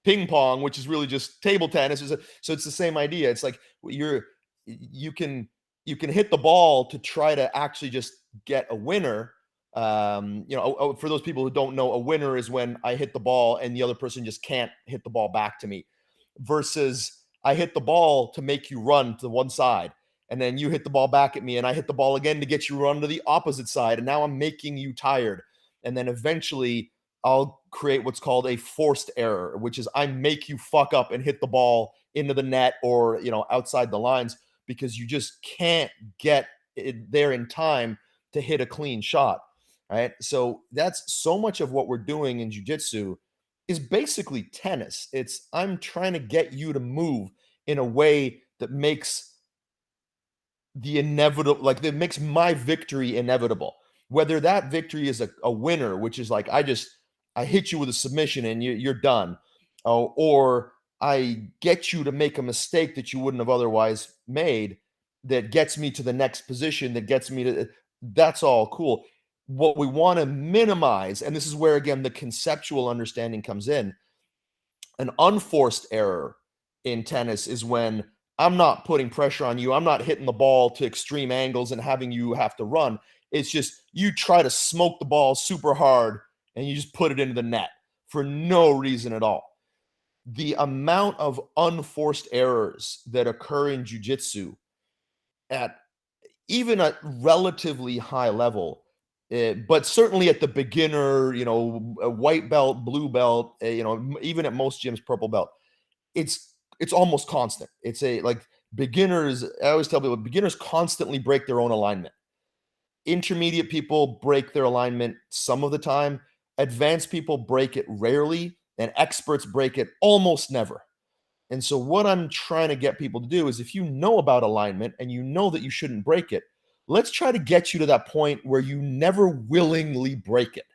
ping pong, which is really just table tennis. So it's the same idea. It's like you can you can hit the ball to try to actually just get a winner. You know, for those people who don't know, a winner is when I hit the ball and the other person just can't hit the ball back to me, versus I hit the ball to make you run to one side, and then you hit the ball back at me, and I hit the ball again to get you run to the opposite side, and now I'm making you tired. And then eventually I'll create what's called a forced error, which is I make you fuck up and hit the ball into the net or, you know, outside the lines because you just can't get it there in time to hit a clean shot. Right. So that's so much of what we're doing in jiu-jitsu is basically tennis. It's I'm trying to get you to move in a way that makes the inevitable, like that makes my victory inevitable. Whether that victory is a winner, which is like I hit you with a submission and you're done, or I get you to make a mistake that you wouldn't have otherwise made, that gets me to the next position, that gets me to, that's all cool. What we want to minimize, and this is where again the conceptual understanding comes in, an unforced error in tennis is when I'm not putting pressure on you. I'm not hitting the ball to extreme angles and having you have to run. It's just you try to smoke the ball super hard and you just put it into the net for no reason at all. The amount of unforced errors that occur in jiu-jitsu at even at relatively high level, but certainly at the beginner, you know, a white belt, blue belt, you know, even at most gyms, purple belt, it's almost constant. It's a like beginners. I always tell people beginners constantly break their own alignment. Intermediate people break their alignment some of the time. Advanced people break it rarely, and experts break it almost never. And so, what I'm trying to get people to do is if you know about alignment and you know that you shouldn't break it, let's try to get you to that point where you never willingly break it,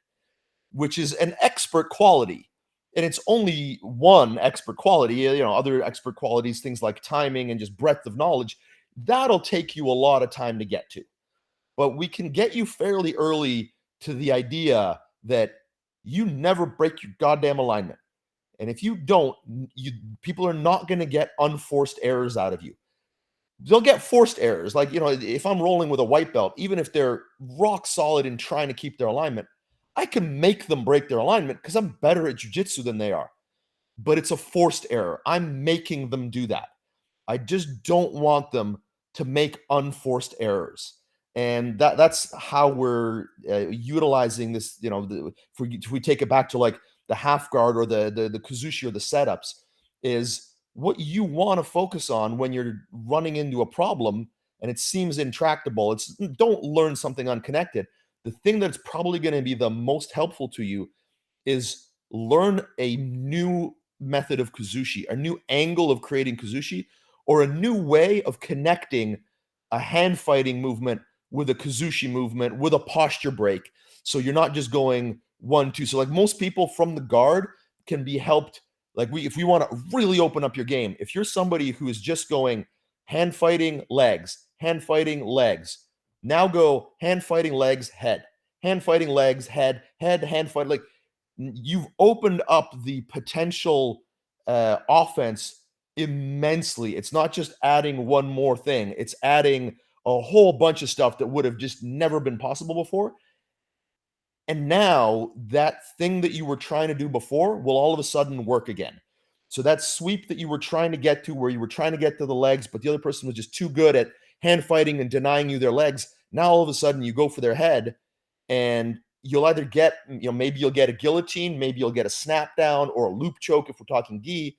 which is an expert quality. And it's only one expert quality, you know, other expert qualities, things like timing and just breadth of knowledge, that'll take you a lot of time to get to. But we can get you fairly early to the idea that you never break your goddamn alignment. And if you don't, people are not going to get unforced errors out of you. They'll get forced errors. Like, you know, if I'm rolling with a white belt, even if they're rock solid in trying to keep their alignment, I can make them break their alignment because I'm better at jiu-jitsu than they are. But it's a forced error. I'm making them do that. I just don't want them to make unforced errors. And that's how we're utilizing this, you know, if we take it back to like the half guard or the kazushi or the setups, is what you want to focus on when you're running into a problem and it seems intractable. It's don't learn something unconnected. The thing that's probably going to be the most helpful to you is learn a new method of kazushi, a new angle of creating kazushi, or a new way of connecting a hand fighting movement with a kazushi movement with a posture break. So you're not just going 1-2. So like most people from the guard can be helped. Like if we want to really open up your game, if you're somebody who is just going hand fighting legs, now go hand fighting legs, head, hand fighting legs, head, hand fight. Like you've opened up the potential offense immensely. It's not just adding one more thing, it's adding a whole bunch of stuff that would have just never been possible before. And now that thing that you were trying to do before will all of a sudden work again. So that sweep that you were trying to get to, where you were trying to get to the legs, but the other person was just too good at hand fighting and denying you their legs, now all of a sudden you go for their head and you'll either get, you know, maybe you'll get a guillotine, maybe you'll get a snap down or a loop choke if we're talking gi.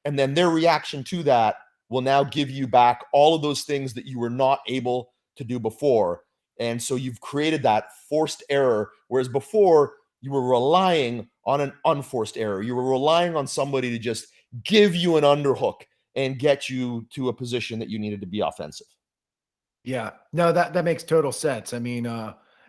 And then their reaction to that will now give you back all of those things that you were not able to do before. And so you've created that forced error, whereas before you were relying on an unforced error. You were relying on somebody to just give you an underhook and get you to a position that you needed to be offensive. Yeah, no, that makes total sense. I mean,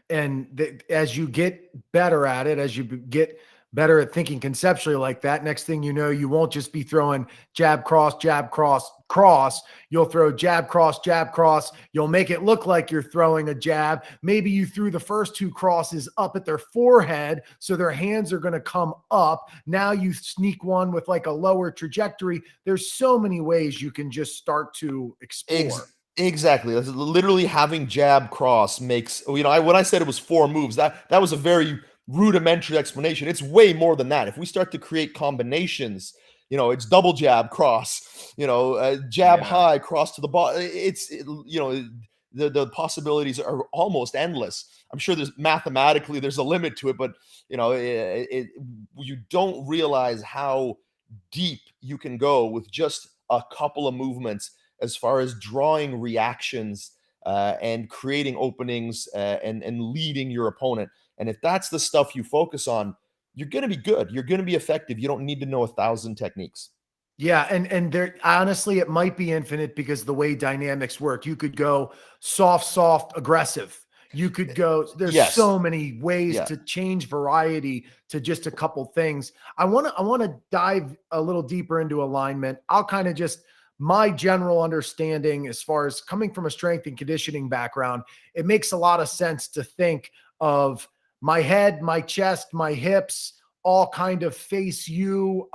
as you get better at it, as you get better at thinking conceptually like that, next thing you know, you won't just be throwing jab, cross, jab, cross, cross. You'll throw jab, cross, jab, cross. You'll make it look like you're throwing a jab. Maybe you threw the first two crosses up at their forehead, so their hands are going to come up. Now you sneak one with like a lower trajectory. There's so many ways you can just start to explore. Exactly. That's literally having jab cross makes, when I said it was 4 moves, that was a very rudimentary explanation. It's way more than that. If we start to create combinations, it's double jab cross, jab Yeah. high cross to the bottom. The possibilities are almost endless. I'm sure there's a limit to it, but you don't realize how deep you can go with just a couple of movements as far as drawing reactions and creating openings and leading your opponent. And if that's the stuff you focus on, you're going to be good. You're going to be effective. You don't need to know 1,000 techniques. Yeah, and there honestly it might be infinite because the way dynamics work. You could go soft, soft, aggressive. You could go, there's Yes. so many ways Yeah. to change variety to just a couple things. I want to dive a little deeper into alignment. I'll kind of just my general understanding as far as coming from a strength and conditioning background, it makes a lot of sense to think of my head, my chest, my hips all kind of face you.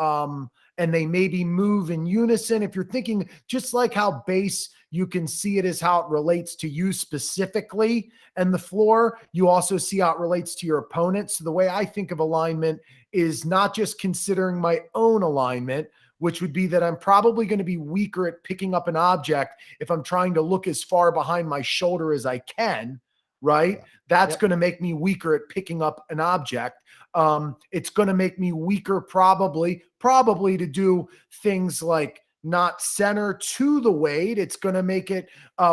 And they maybe move in unison. If you're thinking just like how bass, you can see it as how it relates to you specifically and the floor, you also see how it relates to your opponent. So the way I think of alignment is not just considering my own alignment, which would be that I'm probably going to be weaker at picking up an object if I'm trying to look as far behind my shoulder as I can, right? Yeah. That's Yep. going to make me weaker at picking up an object. It's going to make me weaker probably to do things like not center to the weight. It's going to make it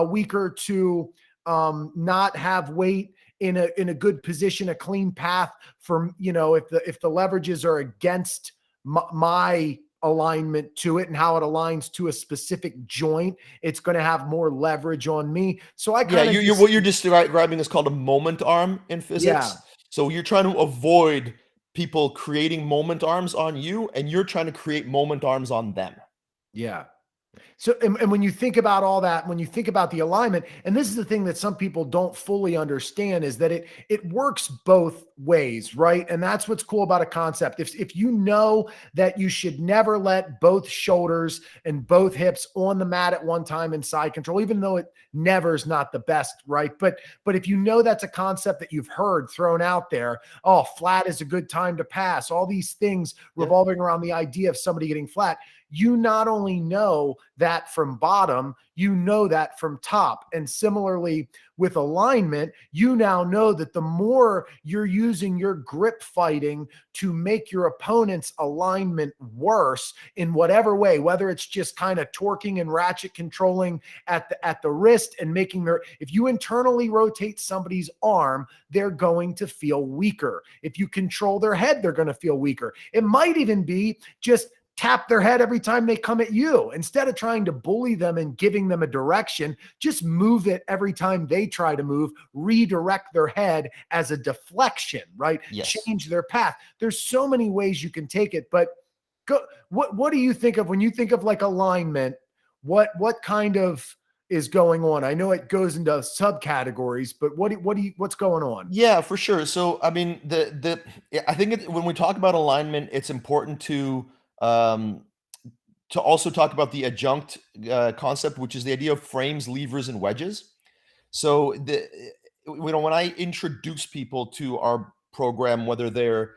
weaker to not have weight in a good position, a clean path for, if the leverages are against my alignment to it and how it aligns to a specific joint, it's going to have more leverage on me. So I Yeah, kind of what just, you're describing is called a moment arm in yeah, physics. So you're trying to avoid people creating moment arms on you, and you're trying to create moment arms on them. yeah. So, and when you think about all that, when you think about the alignment, and this is the thing that some people don't fully understand, is that it works both ways, right? And that's what's cool about a concept. If you know that you should never let both shoulders and both hips on the mat at one time in side control, even though it never is not the best, right? But if you know that's a concept that you've heard thrown out there, oh, flat is a good time to pass, all these things Yeah. revolving around the idea of somebody getting flat. You not only know that from bottom, you know that from top. And similarly with alignment, you now know that the more you're using your grip fighting to make your opponent's alignment worse in whatever way, whether it's just kind of torquing and ratchet controlling at the wrist and making if you internally rotate somebody's arm, they're going to feel weaker. If you control their head, they're going to feel weaker. It might even be just tap their head every time they come at you. Instead of trying to bully them and giving them a direction, just move it every time they try to move, redirect their head as a deflection, right? Yes. Change their path. There's so many ways you can take it, but what do you think of when you think of like alignment? What kind of is going on? I know it goes into subcategories, but what's going on? Yeah, for sure. So, I mean, I think when we talk about alignment, it's important um, to also talk about the adjunct concept, which is the idea of frames, levers, and wedges. So, when I introduce people to our program, whether they're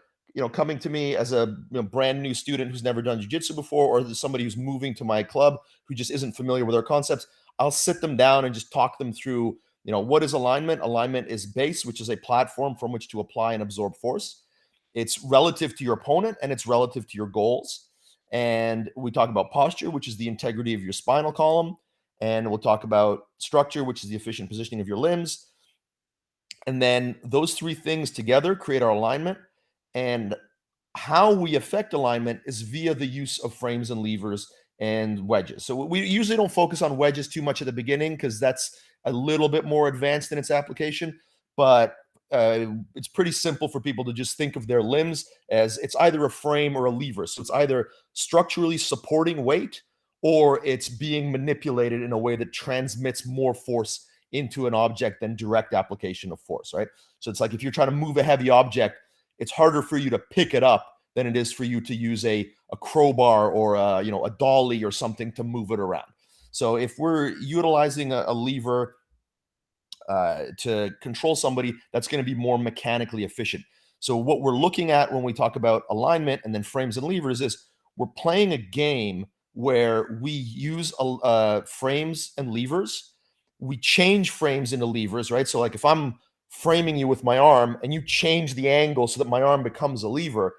coming to me as a brand new student who's never done jiu-jitsu before, or there's somebody who's moving to my club who just isn't familiar with our concepts, I'll sit them down and just talk them through, what is alignment. Alignment is base, which is a platform from which to apply and absorb force. It's relative to your opponent, and it's relative to your goals. And we talk about posture, which is the integrity of your spinal column. And we'll talk about structure, which is the efficient positioning of your limbs. And then those three things together create our alignment. And how we affect alignment is via the use of frames and levers and wedges. So we usually don't focus on wedges too much at the beginning because that's a little bit more advanced in its application, but it's pretty simple for people to just think of their limbs as it's either a frame or a lever. So it's either structurally supporting weight or it's being manipulated in a way that transmits more force into an object than direct application of force, right? So it's like if you're trying to move a heavy object, it's harder for you to pick it up than it is for you to use a crowbar or a dolly or something to move it around. So if we're utilizing a lever to control somebody, that's going to be more mechanically efficient. So what we're looking at when we talk about alignment and then frames and levers is we're playing a game where we use frames and levers. We change frames into levers, right? So like if I'm framing you with my arm and you change the angle so that my arm becomes a lever,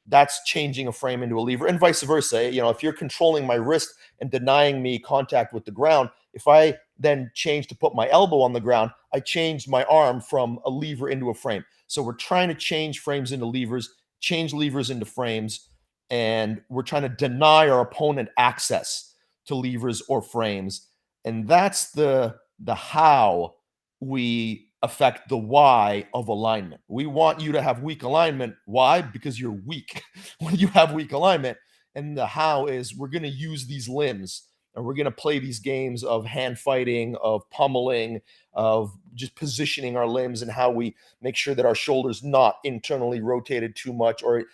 that's changing a frame into a lever, and vice versa. If you're controlling my wrist and denying me contact with the ground, if I then change to put my elbow on the ground, I changed my arm from a lever into a frame. So we're trying to change frames into levers, change levers into frames, and we're trying to deny our opponent access to levers or frames. And that's the how we affect the why of alignment. We want you to have weak alignment. Why? Because you're weak when you have weak alignment. And the how is we're going to use these limbs and we're going to play these games of hand fighting, of pummeling, of just positioning our limbs and how we make sure that our shoulders not internally rotated too much, or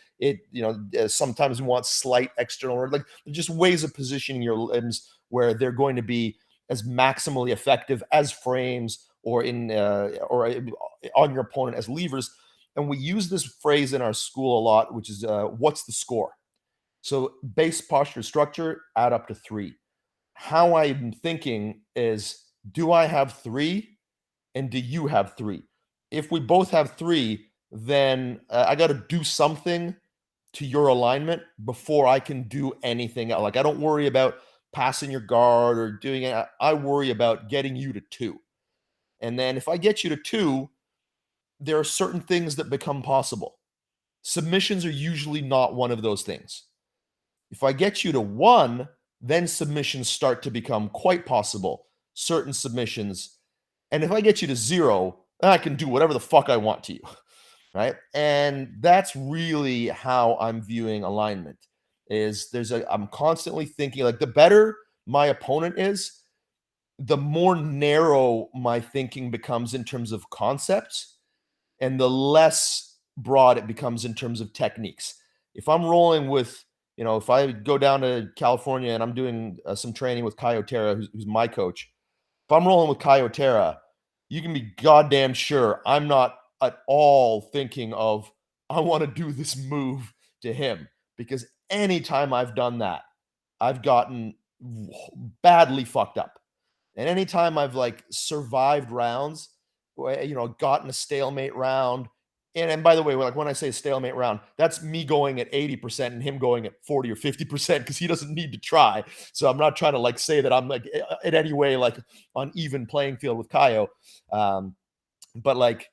sometimes we want slight external, like just ways of positioning your limbs where they're going to be as maximally effective as frames or on your opponent as levers. And we use this phrase in our school a lot, which is what's the score? So base, posture, structure, add up to 3. How I'm thinking is, do I have 3 and do you have 3? If we both have 3, then I got to do something to your alignment before I can do anything else. Like I don't worry about passing your guard or doing it. I worry about getting you to 2. And then if I get you to 2, there are certain things that become possible. Submissions are usually not one of those things. If I get you to 1, then submissions start to become quite possible, certain submissions. And if I get you to 0, I can do whatever the fuck I want to you, right? And that's really how I'm viewing alignment. I'm constantly thinking, like, the better my opponent is, the more narrow my thinking becomes in terms of concepts and the less broad it becomes in terms of techniques. If I'm rolling with, if I go down to California and I'm doing some training with Kai Otera, who's my coach, if I'm rolling with Kai Otera, you can be goddamn sure I'm not at all thinking of, I want to do this move to him, because anytime I've done that, I've gotten badly fucked up. And anytime I've like survived rounds, gotten a stalemate round, and by the way, like when I say stalemate round, that's me going at 80% and him going at 40 or 50% because he doesn't need to try. So I'm not trying to like say that I'm like in any way like on even playing field with Kaio. But like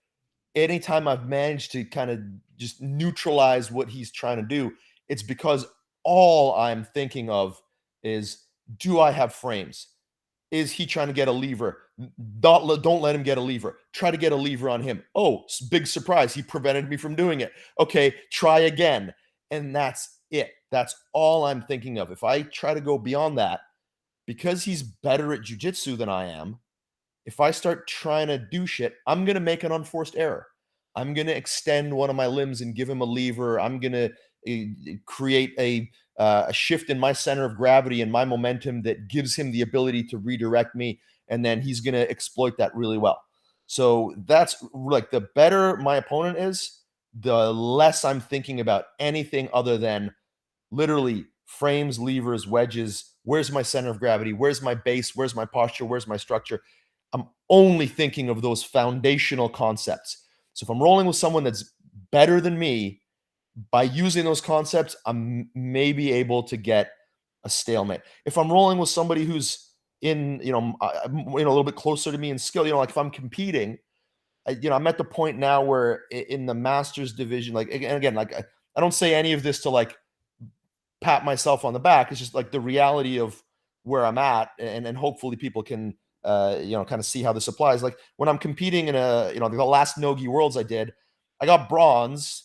anytime I've managed to kind of just neutralize what he's trying to do, it's because all I'm thinking of is, do I have frames? Is he trying to get a lever? Don't let him get a lever. Try to get a lever on him. Oh, big surprise. He prevented me from doing it. Okay, try again. And that's it. That's all I'm thinking of. If I try to go beyond that, because he's better at jiu-jitsu than I am, if I start trying to do shit, I'm going to make an unforced error. I'm going to extend one of my limbs and give him a lever. I'm going to create a shift in my center of gravity and my momentum that gives him the ability to redirect me. And then he's going to exploit that really well. So that's like, the better my opponent is, the less I'm thinking about anything other than literally frames, levers, wedges. Where's my center of gravity? Where's my base? Where's my posture? Where's my structure? I'm only thinking of those foundational concepts. So if I'm rolling with someone that's better than me, by using those concepts, I'm maybe able to get a stalemate. If I'm rolling with somebody who's in, a little bit closer to me in skill, like if I'm competing, I'm at the point now where in the masters division, like, again, like I don't say any of this to like pat myself on the back. It's just like the reality of where I'm at, and hopefully people can kind of see how this applies. Like when I'm competing in the last Nogi Worlds I did, I got bronze,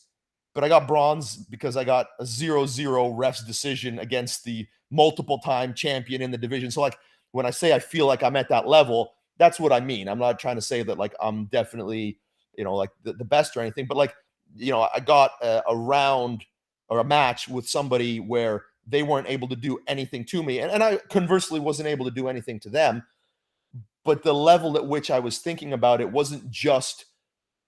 but I got bronze because I got a 0-0 ref's decision against the multiple time champion in the division. So like when I say I feel like I'm at that level, that's what I mean. I'm not trying to say that like I'm definitely like the best or anything, but like I got a round or a match with somebody where they weren't able to do anything to me, and I conversely wasn't able to do anything to them. But the level at which I was thinking about it wasn't just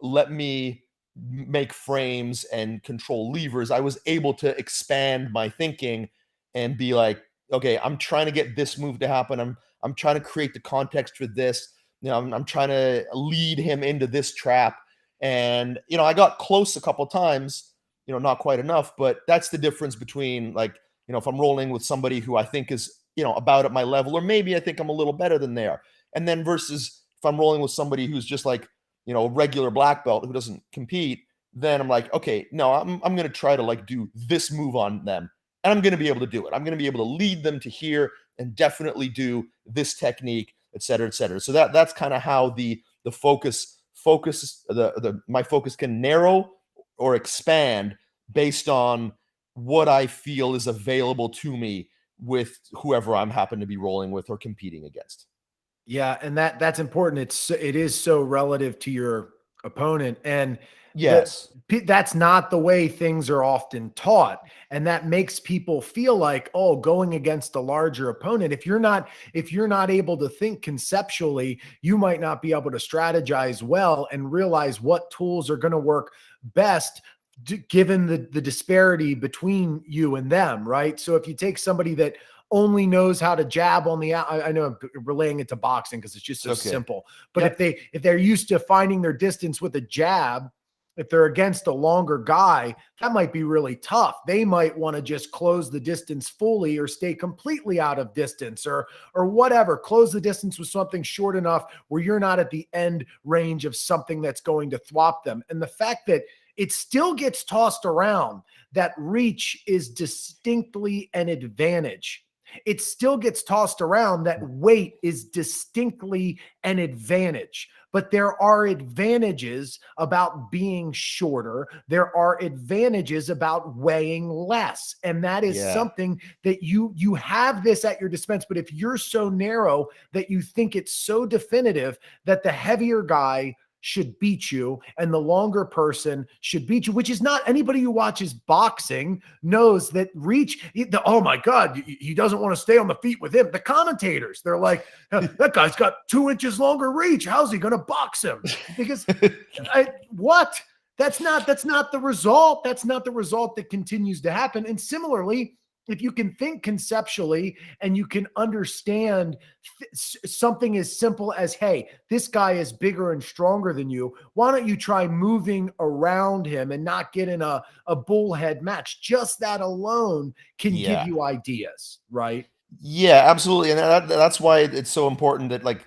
let me make frames and control levers. I was able to expand my thinking and be like, okay, I'm trying to get this move to happen. I'm trying to create the context for this. I'm trying to lead him into this trap. And I got close a couple times, not quite enough, but that's the difference between like, if I'm rolling with somebody who I think is, about at my level, or maybe I think I'm a little better than they are. And then versus if I'm rolling with somebody who's just like, a regular black belt who doesn't compete, then I'm like, okay, no, I'm going to try to like do this move on them, and I'm going to be able to do it. I'm going to be able to lead them to here and definitely do this technique, et cetera, et cetera. So that's kind of how the my focus can narrow or expand based on what I feel is available to me with whoever I'm happen to be rolling with or competing against. Yeah, and that's important. It is so relative to your opponent, and Yes. that's not the way things are often taught, and that makes people feel like, oh, going against a larger opponent, if you're not able to think conceptually, you might not be able to strategize well and realize what tools are going to work best given the disparity between you and them, right? So if you take somebody that only knows how to jab on the I know I'm relaying it to boxing because it's just so simple. But Yep. if they're used to finding their distance with a jab, if they're against a longer guy, that might be really tough. They might want to just close the distance fully or stay completely out of distance or whatever. Close the distance with something short enough where you're not at the end range of something that's going to thwop them. And the fact that it still gets tossed around that reach is distinctly an advantage. It still gets tossed around that weight is distinctly an advantage. But there are advantages about being shorter. There are advantages about weighing less. And that is something that you have this at your dispense. But if you're so narrow that you think it's so definitive that the heavier guy should beat you and the longer person should beat you, which is not, anybody who watches boxing knows that reach, oh my God, he doesn't want to stay on the feet with him. The commentators, they're like, that guy's got 2 inches longer reach. How's he going to box him? Because what? That's not the result. That's not the result that continues to happen. And similarly, if you can think conceptually and you can understand something as simple as, hey, this guy is bigger and stronger than you, why don't you try moving around him and not get in a bullhead match? Just that alone can give you ideas, right? Yeah, absolutely. And that's why it's so important that like,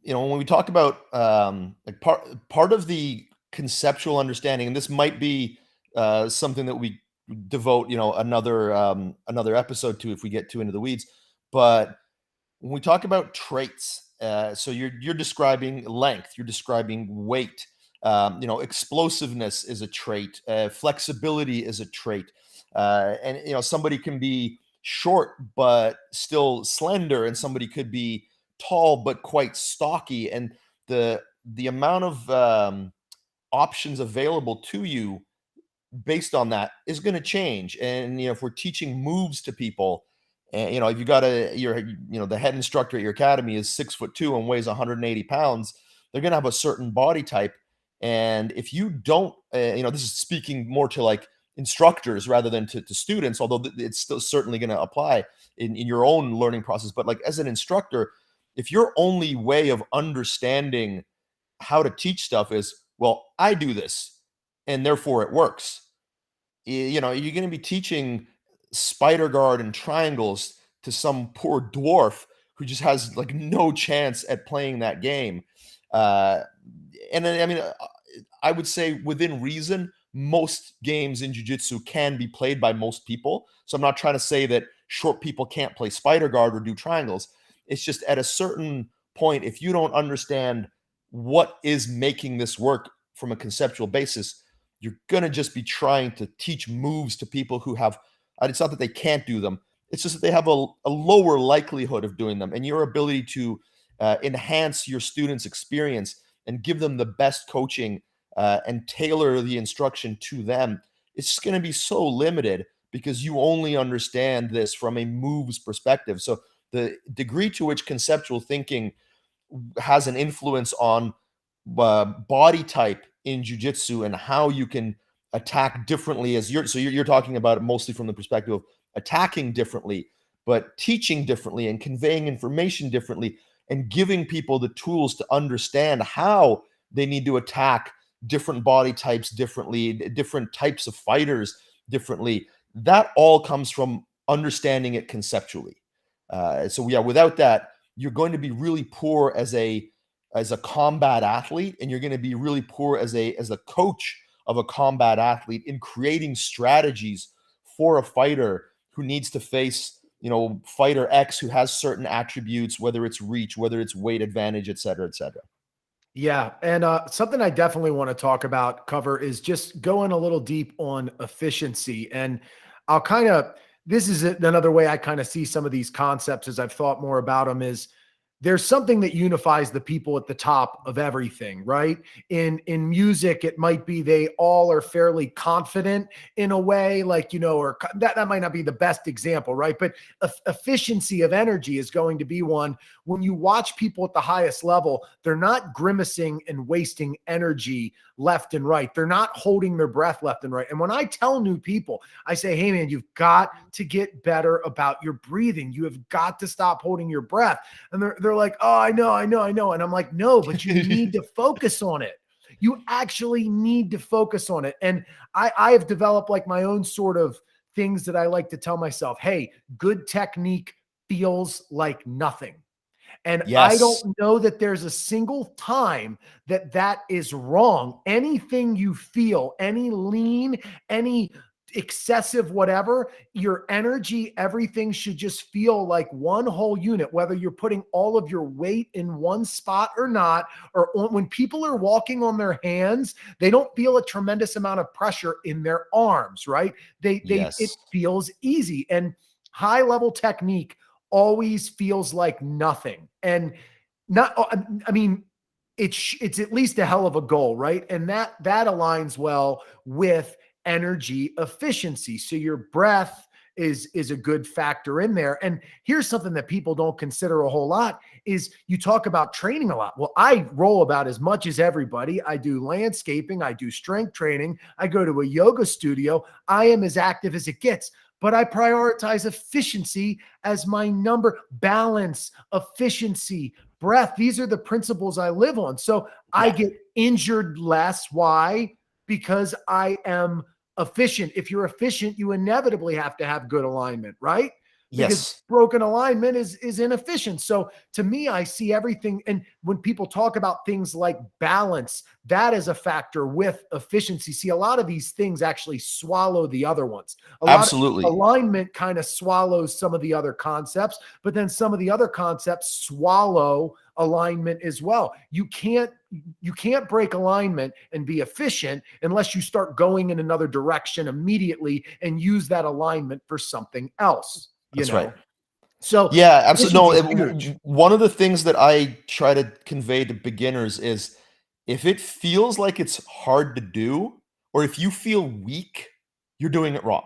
when we talk about like part of the conceptual understanding, and this might be something that we devote another episode to if we get too into the weeds, but when we talk about traits, so you're describing length, you're describing weight, explosiveness is a trait, flexibility is a trait, and somebody can be short but still slender, and somebody could be tall but quite stocky, and the amount of options available to you based on that is going to change. And if we're teaching moves to people, and if you got the head instructor at your academy is 6'2" and weighs 180 pounds, they're going to have a certain body type. And if you don't, this is speaking more to like instructors rather than to students, although it's still certainly going to apply in your own learning process. But like as an instructor, if your only way of understanding how to teach stuff is, well, I do this and therefore it works, you're going to be teaching spider guard and triangles to some poor dwarf who just has like no chance at playing that game. And then, I mean, I would say within reason, most games in jiu-jitsu can be played by most people. So I'm not trying to say that short people can't play spider guard or do triangles. It's just at a certain point, if you don't understand what is making this work from a conceptual basis, you're going to just be trying to teach moves to people who have, it's not that they can't do them, it's just that they have a lower likelihood of doing them. And your ability to enhance your students' experience and give them the best coaching and tailor the instruction to them, it's just going to be so limited because you only understand this from a moves perspective. So the degree to which conceptual thinking has an influence on body type in jiu-jitsu and how you can attack differently, as you're talking about it mostly from the perspective of attacking differently, but teaching differently and conveying information differently and giving people the tools to understand how they need to attack different body types differently, different types of fighters differently. That all comes from understanding it conceptually. So yeah, without that, you're going to be really poor as a combat athlete, and you're going to be really poor as a coach of a combat athlete in creating strategies for a fighter who needs to face, fighter X who has certain attributes, whether it's reach, whether it's weight advantage, et cetera, et cetera. Yeah. And something I definitely want to cover is just going a little deep on efficiency. And I'll this is another way I kind of see some of these concepts as I've thought more about them is there's something that unifies the people at the top of everything, right? In music, it might be they all are fairly confident in a way, like, or that might not be the best example, right? But efficiency of energy is going to be one. When you watch people at the highest level, they're not grimacing and wasting energy left and right. They're not holding their breath left and right. And when I tell new people, I say, hey man, you've got to get better about your breathing. You have got to stop holding your breath. And they're like, oh, I know. And I'm like, no, but you need to focus on it. You actually need to focus on it. And I have developed like my own sort of things that I like to tell myself, hey, good technique feels like nothing. And I Yes. don't know that there's a single time that is wrong. Anything you feel, any lean, any excessive whatever, your energy, everything should just feel like one whole unit, whether you're putting all of your weight in one spot or not. Or when people are walking on their hands, they don't feel a tremendous amount of pressure in their arms, right? It Yes. feels easy. And high level technique always feels like nothing. And not, I mean, it's at least a hell of a goal, right? And that aligns well with energy efficiency. So your breath is a good factor in there. And here's something that people don't consider a whole lot is you talk about training a lot. Well, I roll about as much as everybody. I do landscaping, I do strength training, I go to a yoga studio. I am as active as it gets, but I prioritize efficiency as my balance, efficiency, breath. These are the principles I live on. So I get injured less. Why? Because I am efficient. If you're efficient, you inevitably have to have good alignment, right? Because Yes. broken alignment is inefficient. So to me, I see everything. And when people talk about things like balance, that is a factor with efficiency. See, a lot of these things actually swallow the other ones. A lot of Absolutely. alignment kind of swallows some of the other concepts, but then some of the other concepts swallow alignment as well. You can't break alignment and be efficient unless you start going in another direction immediately and use that alignment for something else. That's right. So Yeah, absolutely. efficiency is huge. One of the things that I try to convey to beginners is if it feels like it's hard to do, or if you feel weak, you're doing it wrong.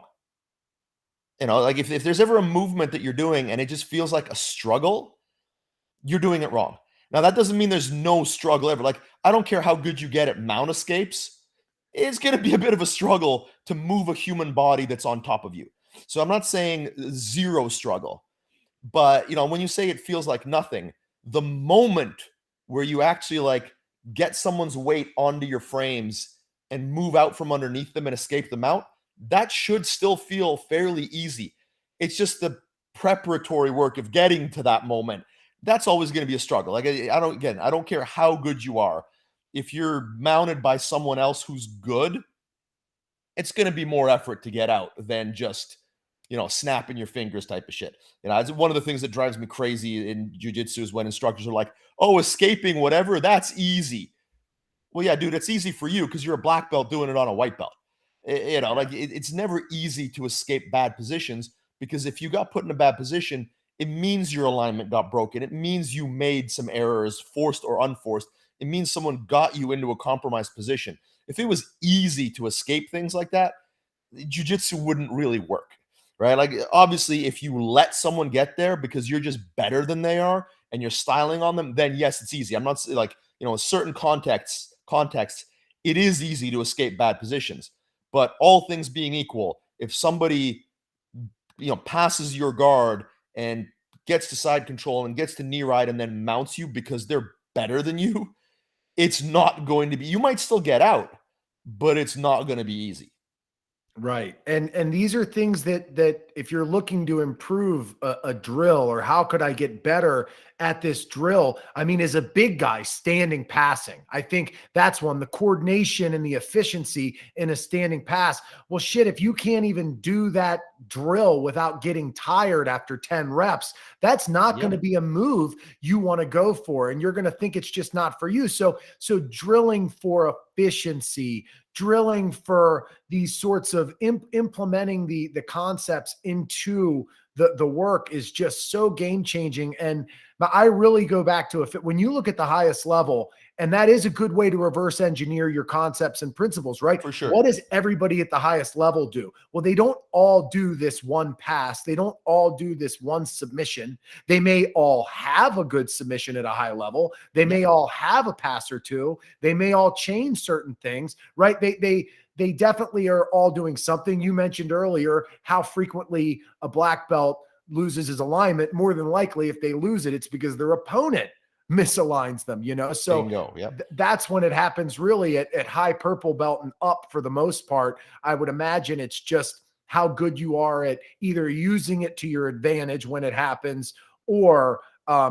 Like if there's ever a movement that you're doing and it just feels like a struggle, you're doing it wrong. Now, that doesn't mean there's no struggle ever. Like, I don't care how good you get at mount escapes, it's going to be a bit of a struggle to move a human body that's on top of you. So I'm not saying zero struggle, but when you say it feels like nothing, the moment where you actually like get someone's weight onto your frames and move out from underneath them and escape the mount, that should still feel fairly easy. It's just the preparatory work of getting to that moment. That's always going to be a struggle. Like I don't care how good you are. If you're mounted by someone else who's good, it's going to be more effort to get out than just, snapping your fingers type of shit. It's one of the things that drives me crazy in jiu-jitsu is when instructors are like, oh, escaping whatever, that's easy. Well, yeah, dude, it's easy for you because you're a black belt doing it on a white belt. It's never easy to escape bad positions, because if you got put in a bad position, it means your alignment got broken. It means you made some errors, forced or unforced. It means someone got you into a compromised position. If it was easy to escape things like that, jiu-jitsu wouldn't really work, right? Like, obviously, if you let someone get there because you're just better than they are and you're styling on them, then yes, it's easy. I'm not like, in certain contexts, it is easy to escape bad positions. But all things being equal, if somebody, passes your guard and gets to side control and gets to knee ride and then mounts you because they're better than you, it's not going to be, you might still get out, but it's not going to be easy. Right. And these are things that if you're looking to improve a drill, or how could I get better at this drill? I mean, as a big guy standing passing, I think that's one, the coordination and the efficiency in a standing pass. Well, shit, if you can't even do that drill without getting tired after 10 reps, that's not going to be a move you want to go for. And you're going to think it's just not for you. So drilling for efficiency, drilling for these sorts of implementing the concepts into the work is just so game changing. And I really go back to when you look at the highest level, and that is a good way to reverse engineer your concepts and principles, right? For sure. What does everybody at the highest level do? Well, they don't all do this one pass. They don't all do this one submission. They may all have a good submission at a high level. They may all have a pass or two. They may all change certain things, right? They definitely are all doing something. You mentioned earlier how frequently a black belt loses his alignment. More than likely, if they lose it, it's because their opponent misaligns them, So Bingo. Yep. That's when it happens really at high purple belt and up for the most part. I would imagine it's just how good you are at either using it to your advantage when it happens, or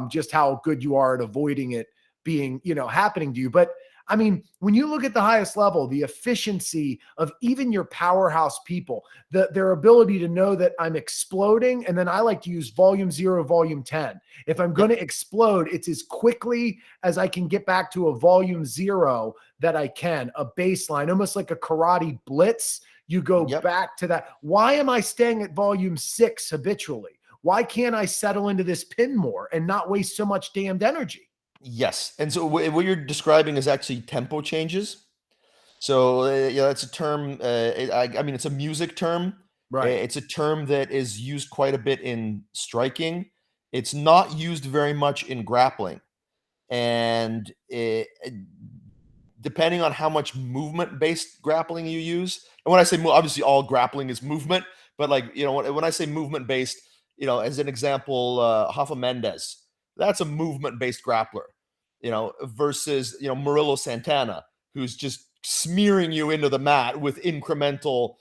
just how good you are at avoiding it being, happening to you. But I mean, when you look at the highest level, the efficiency of even your powerhouse people, their ability to know that I'm exploding, and then I like to use volume 0, volume 10. If I'm going to explode, it's as quickly as I can get back to a volume 0 that I can, a baseline, almost like a karate blitz. You go back to that. Why am I staying at volume 6 habitually? Why can't I settle into this pin more and not waste so much damned energy? Yes. And so what you're describing is actually tempo changes. So that's a term. I mean, it's a music term. Right. It's a term that is used quite a bit in striking. It's not used very much in grappling. And depending on how much movement-based grappling you use, and when I say obviously all grappling is movement, but like, when I say movement-based, as an example, Rafa Mendes, that's a movement-based grappler, versus, Murillo Santana, who's just smearing you into the mat with incremental,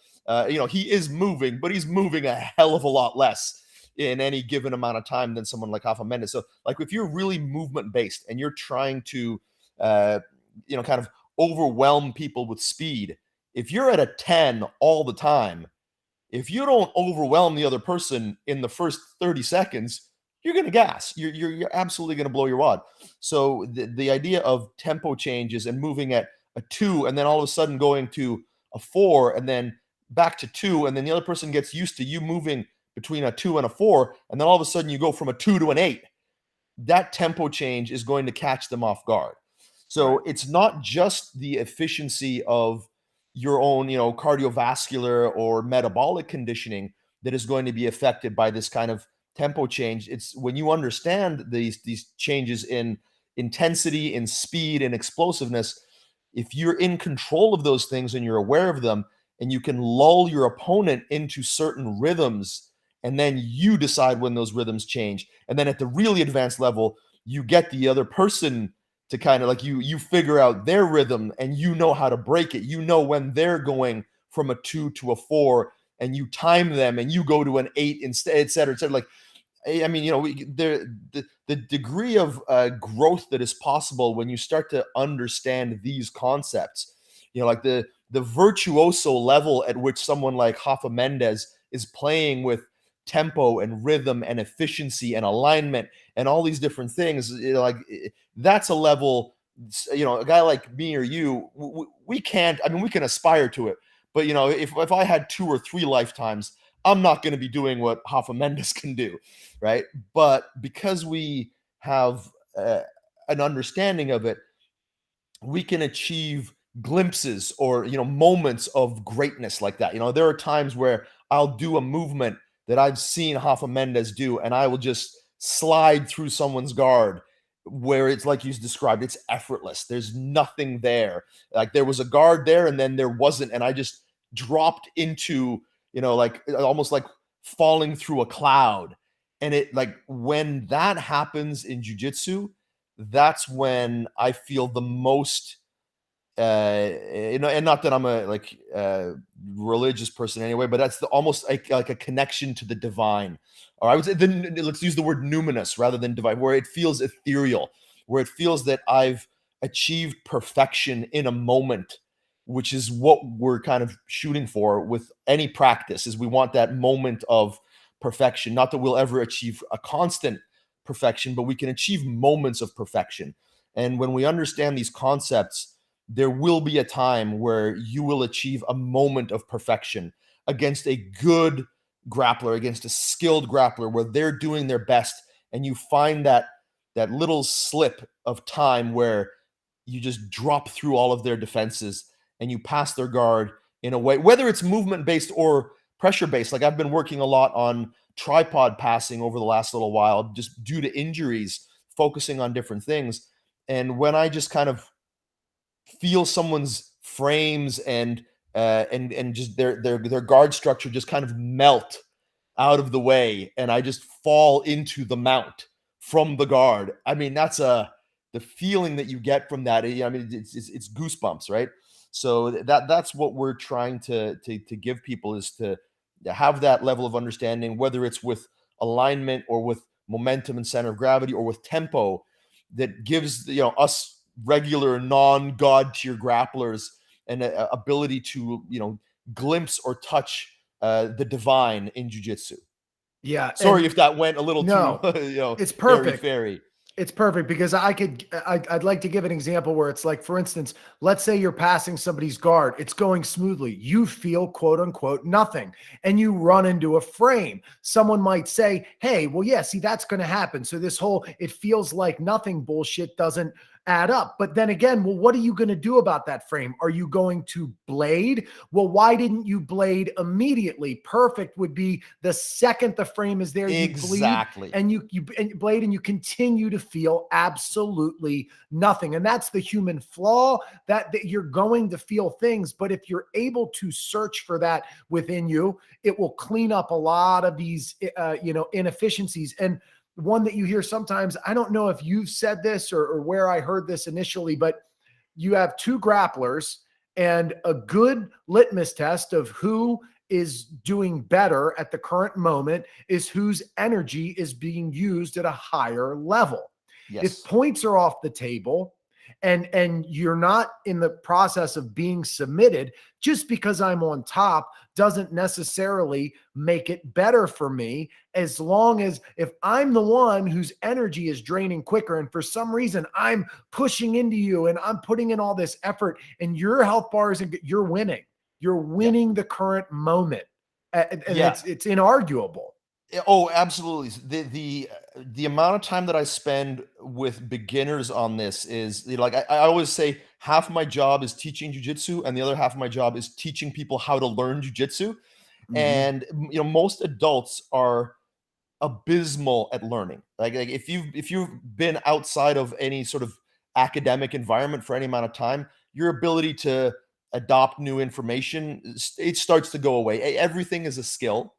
he is moving, but he's moving a hell of a lot less in any given amount of time than someone like Rafa Mendes. So like, if you're really movement-based and you're trying to, kind of overwhelm people with speed, if you're at a 10 all the time, if you don't overwhelm the other person in the first 30 seconds, you're going to gas. You're absolutely going to blow your wad. So the idea of tempo changes and moving at a 2 and then all of a sudden going to a 4 and then back to 2, and then the other person gets used to you moving between a 2 and a 4, and then all of a sudden you go from a 2 to an 8. That tempo change is going to catch them off guard. So it's not just the efficiency of your own, cardiovascular or metabolic conditioning that is going to be affected by this kind of tempo change. It's when you understand these changes in intensity, in speed, and explosiveness. If you're in control of those things and you're aware of them, and you can lull your opponent into certain rhythms, and then you decide when those rhythms change. And then at the really advanced level, you get the other person to kind of like you figure out their rhythm, and you know how to break it. You know when they're going from a 2 to a 4, and you time them, and you go to an 8 instead, et cetera, et cetera. Like, I mean, the degree of growth that is possible when you start to understand these concepts, like the the virtuoso level at which someone like Rafa Mendes is playing with tempo and rhythm and efficiency and alignment and all these different things, like that's a level, a guy like me or you, we can't. I mean, we can aspire to it, but if I had 2 or 3 lifetimes, I'm not going to be doing what Rafa Mendes can do, right? But because we have an understanding of it, we can achieve glimpses or moments of greatness like that. There are times where I'll do a movement that I've seen Rafa Mendes do, and I will just slide through someone's guard where it's like you described, it's effortless. There's nothing there. Like there was a guard there and then there wasn't, and I just dropped into, like almost like falling through a cloud. And it, like, when that happens in jiu-jitsu, that's when I feel the most and not that I'm a religious person anyway, but that's almost like a connection to the divine, or I would say, then let's use the word numinous rather than divine, where it feels ethereal, where it feels that I've achieved perfection in a moment, which is what we're kind of shooting for with any practice. Is we want that moment of perfection. Not that we'll ever achieve a constant perfection, but we can achieve moments of perfection. And when we understand these concepts, there will be a time where you will achieve a moment of perfection against a good grappler, against a skilled grappler, where they're doing their best, and you find that little slip of time where you just drop through all of their defenses and you pass their guard in a way, whether it's movement based or pressure based. Like I've been working a lot on tripod passing over the last little while, just due to injuries, focusing on different things. And when I just kind of feel someone's frames and just their guard structure just kind of melt out of the way, and I just fall into the mount from the guard. I mean, that's the feeling that you get from that. I mean, it's goosebumps, right? So that's what we're trying to give people, is to have that level of understanding, whether it's with alignment or with momentum and center of gravity or with tempo, that gives us regular non-god tier grapplers an ability to glimpse or touch the divine in jiu-jitsu. Yeah. Sorry if that went a little No, too it's perfect. fairy. It's perfect, because I'd like to give an example where it's like, for instance, let's say you're passing somebody's guard. It's going smoothly. You feel quote unquote nothing, and you run into a frame. Someone might say, hey, well, yeah, see, that's going to happen. So this whole, it feels like nothing bullshit doesn't add up. But then again, well, what are you going to do about that frame? Are you going to blade? Well, why didn't you blade immediately? Perfect would be the second the frame is there, you Exactly. bleed and you blade, and you continue to feel absolutely nothing. And that's the human flaw, that you're going to feel things, but if you're able to search for that within you, it will clean up a lot of these inefficiencies. And one that you hear sometimes, I don't know if you've said this or where I heard this initially, but you have 2 grapplers, and a good litmus test of who is doing better at the current moment is whose energy is being used at a higher level. Yes. If points are off the table and you're not in the process of being submitted, just because I'm on top doesn't necessarily make it better for me, as long as if I'm the one whose energy is draining quicker, and for some reason I'm pushing into you and I'm putting in all this effort, and your health bar isn't, you're winning. You're winning the current moment. And it's inarguable. Oh, absolutely. The amount of time that I spend with beginners on this is, like I always say, half my job is teaching jiu-jitsu and the other half of my job is teaching people how to learn jiu-jitsu. Mhm. And most adults are abysmal at learning. Like if you've been outside of any sort of academic environment for any amount of time, your ability to adopt new information, it starts to go away. Everything is a skill,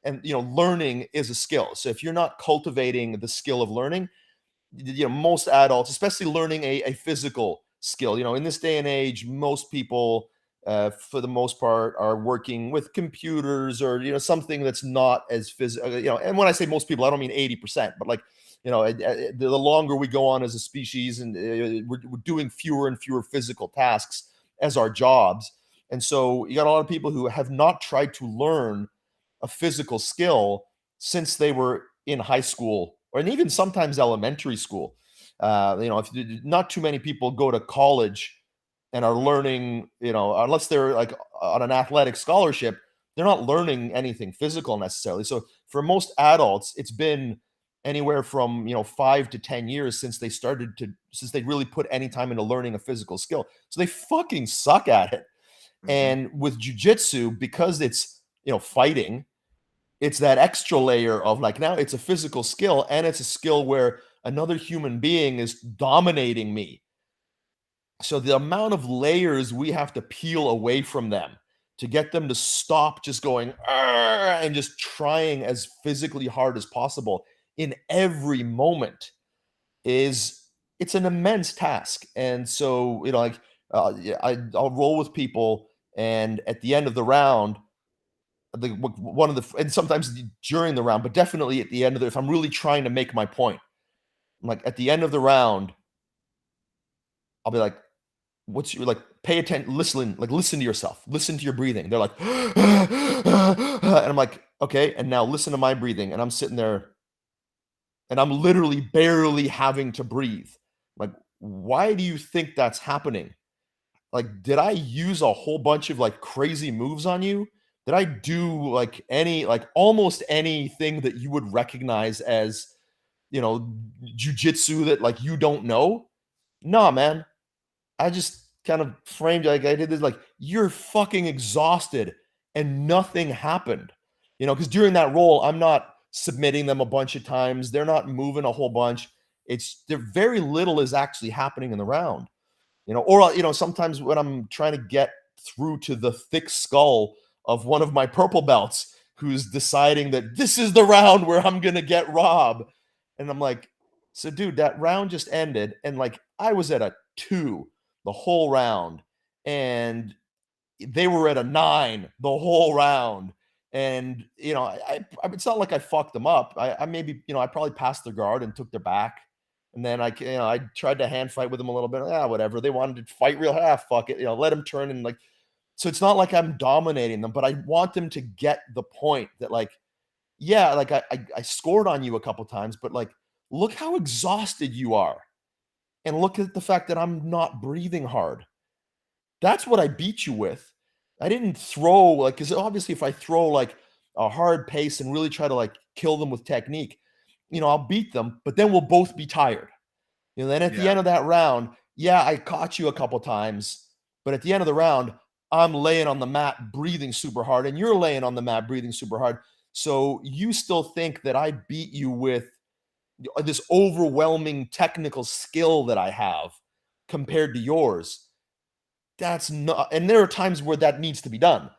and learning is a skill. So if you're not cultivating the skill of learning, most adults, especially learning a physical skill, in this day and age, most people for the most part are working with computers or something that's not as physical. And when I say most people, I don't mean 80%, but like the longer we go on as a species, and we're doing fewer and fewer physical tasks as our jobs, And so you got a lot of people who have not tried to learn a physical skill since they were in high school or even sometimes elementary school. If not too many people go to college and are learning, unless they're like on an athletic scholarship, they're not learning anything physical necessarily. So for most adults, it's been anywhere from 5 to 10 years since they really put any time into learning a physical skill. So they fucking suck at it. Mhm. And with jujitsu, because it's fighting, it's that extra layer of like, now it's a physical skill, and it's a skill where another human being is dominating me. So the amount of layers we have to peel away from them to get them to stop just going and just trying as physically hard as possible in every moment it's an immense task. And so I'll roll with people, and at the end of the round, and sometimes during the round, but definitely at the end of if I'm really trying to make my point, I'm like, at the end of the round, I'll be like, what's your, like, pay attention, listen to yourself, listen to your breathing. They're like, and I'm like, okay, and now listen to my breathing. And I'm sitting there and I'm literally barely having to breathe. Like, why do you think that's happening? Like, did I use a whole bunch of like crazy moves on you? Did I do like almost anything that you would recognize as, jujitsu that like you don't know? Nah, man. I just kind of framed like I did this like, you're fucking exhausted and nothing happened. Because during that roll, I'm not submitting them a bunch of times. They're not moving a whole bunch. There very little is actually happening in the round. Sometimes when I'm trying to get through to the thick skull of one of my purple belts who's deciding that this is the round where I'm going to get Rob. And I'm like, so dude, that round just ended. And like, I was at a 2 the whole round, and they were at a 9 the whole round. And, it's not like I fucked them up. I maybe, I probably passed their guard and took their back. And then I tried to hand fight with them a little bit. Whatever. They wanted to fight real half. Fuck it. Let them turn and like, so it's not like I'm dominating them, but I want them to get the point that like, yeah, like I scored on you a couple times, but like, look how exhausted you are. And look at the fact that I'm not breathing hard. That's what I beat you with. I didn't throw like, because obviously if I throw like a hard pace and really try to like kill them with technique, I'll beat them, but then we'll both be tired. Then at the end of that round, yeah, I caught you a couple times, but at the end of the round, I'm laying on the mat breathing super hard, and you're laying on the mat breathing super hard. So you still think that I beat you with this overwhelming technical skill that I have compared to yours. That's not, and there are times where that needs to be done.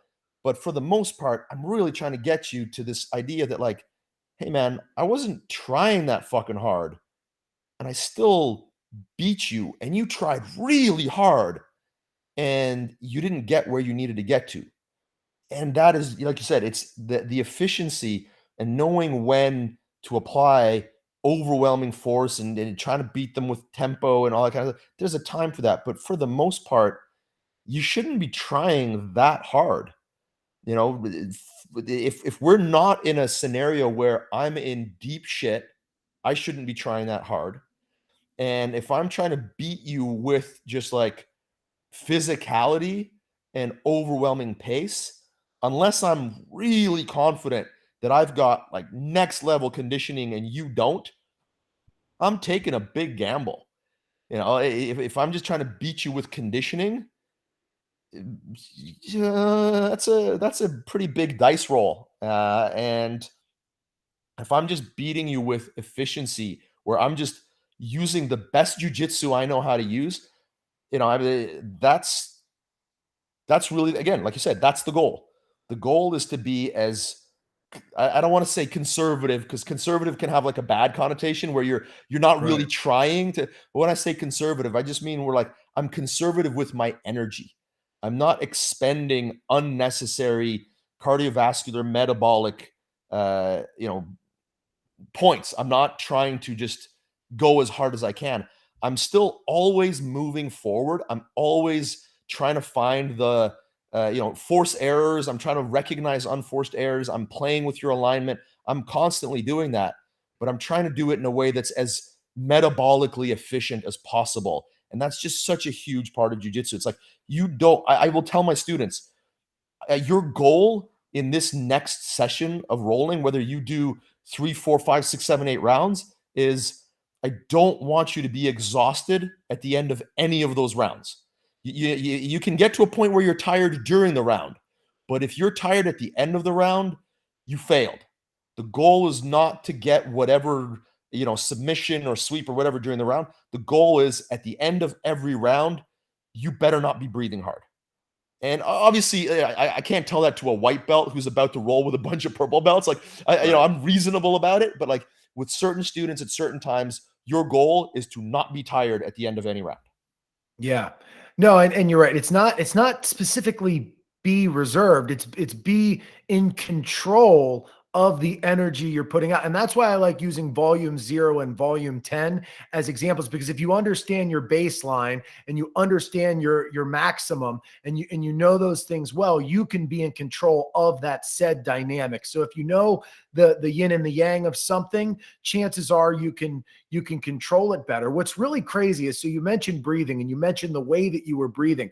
But for the most part, I'm really trying to get you to this idea that like, hey man, I wasn't trying that fucking hard, and I still beat you, and you tried really hard, and you didn't get where you needed to get to. And that is, like you said, it's the efficiency and knowing when to apply overwhelming force and trying to beat them with tempo and all that kind of stuff. There's a time for that. But for the most part, you shouldn't be trying that hard. If we're not in a scenario where I'm in deep shit, I shouldn't be trying that hard. And if I'm trying to beat you with just like physicality and overwhelming pace, unless I'm really confident that I've got like next level conditioning and you don't, I'm taking a big gamble. If I'm just trying to beat you with conditioning, that's a pretty big dice roll. And if I'm just beating you with efficiency, where I'm just using the best jujitsu I know how to use, that's really, again, like you said, that's the goal. The goal is to be as, I don't want to say conservative, because conservative can have like a bad connotation where you're not really trying to. But when I say conservative, I just mean I'm conservative with my energy. I'm not expending unnecessary cardiovascular, metabolic, points. I'm not trying to just go as hard as I can. I'm still always moving forward. I'm always trying to find the force errors. I'm trying to recognize unforced errors. I'm playing with your alignment. I'm constantly doing that, but I'm trying to do it in a way that's as metabolically efficient as possible. And that's just such a huge part of jujitsu. It's like, I will tell my students, your goal in this next session of rolling, whether you do 3, 4, 5, 6, 7, 8 rounds, is I don't want you to be exhausted at the end of any of those rounds. You can get to a point where you're tired during the round, but if you're tired at the end of the round, you failed. The goal is not to get whatever, submission or sweep or whatever during the round. The goal is at the end of every round, you better not be breathing hard. And obviously, I can't tell that to a white belt who's about to roll with a bunch of purple belts. Like, I'm reasonable about it, but like with certain students at certain times, your goal is to not be tired at the end of any round. Yeah. No, and you're right. It's not specifically be reserved. It's be in control of the energy you're putting out. And that's why I like using volume 0 and volume 10 as examples, because if you understand your baseline and you understand your maximum and you know those things well, you can be in control of that said dynamic. So if you know the yin and the yang of something, chances are you can control it better. What's really crazy is, so you mentioned breathing and you mentioned the way that you were breathing.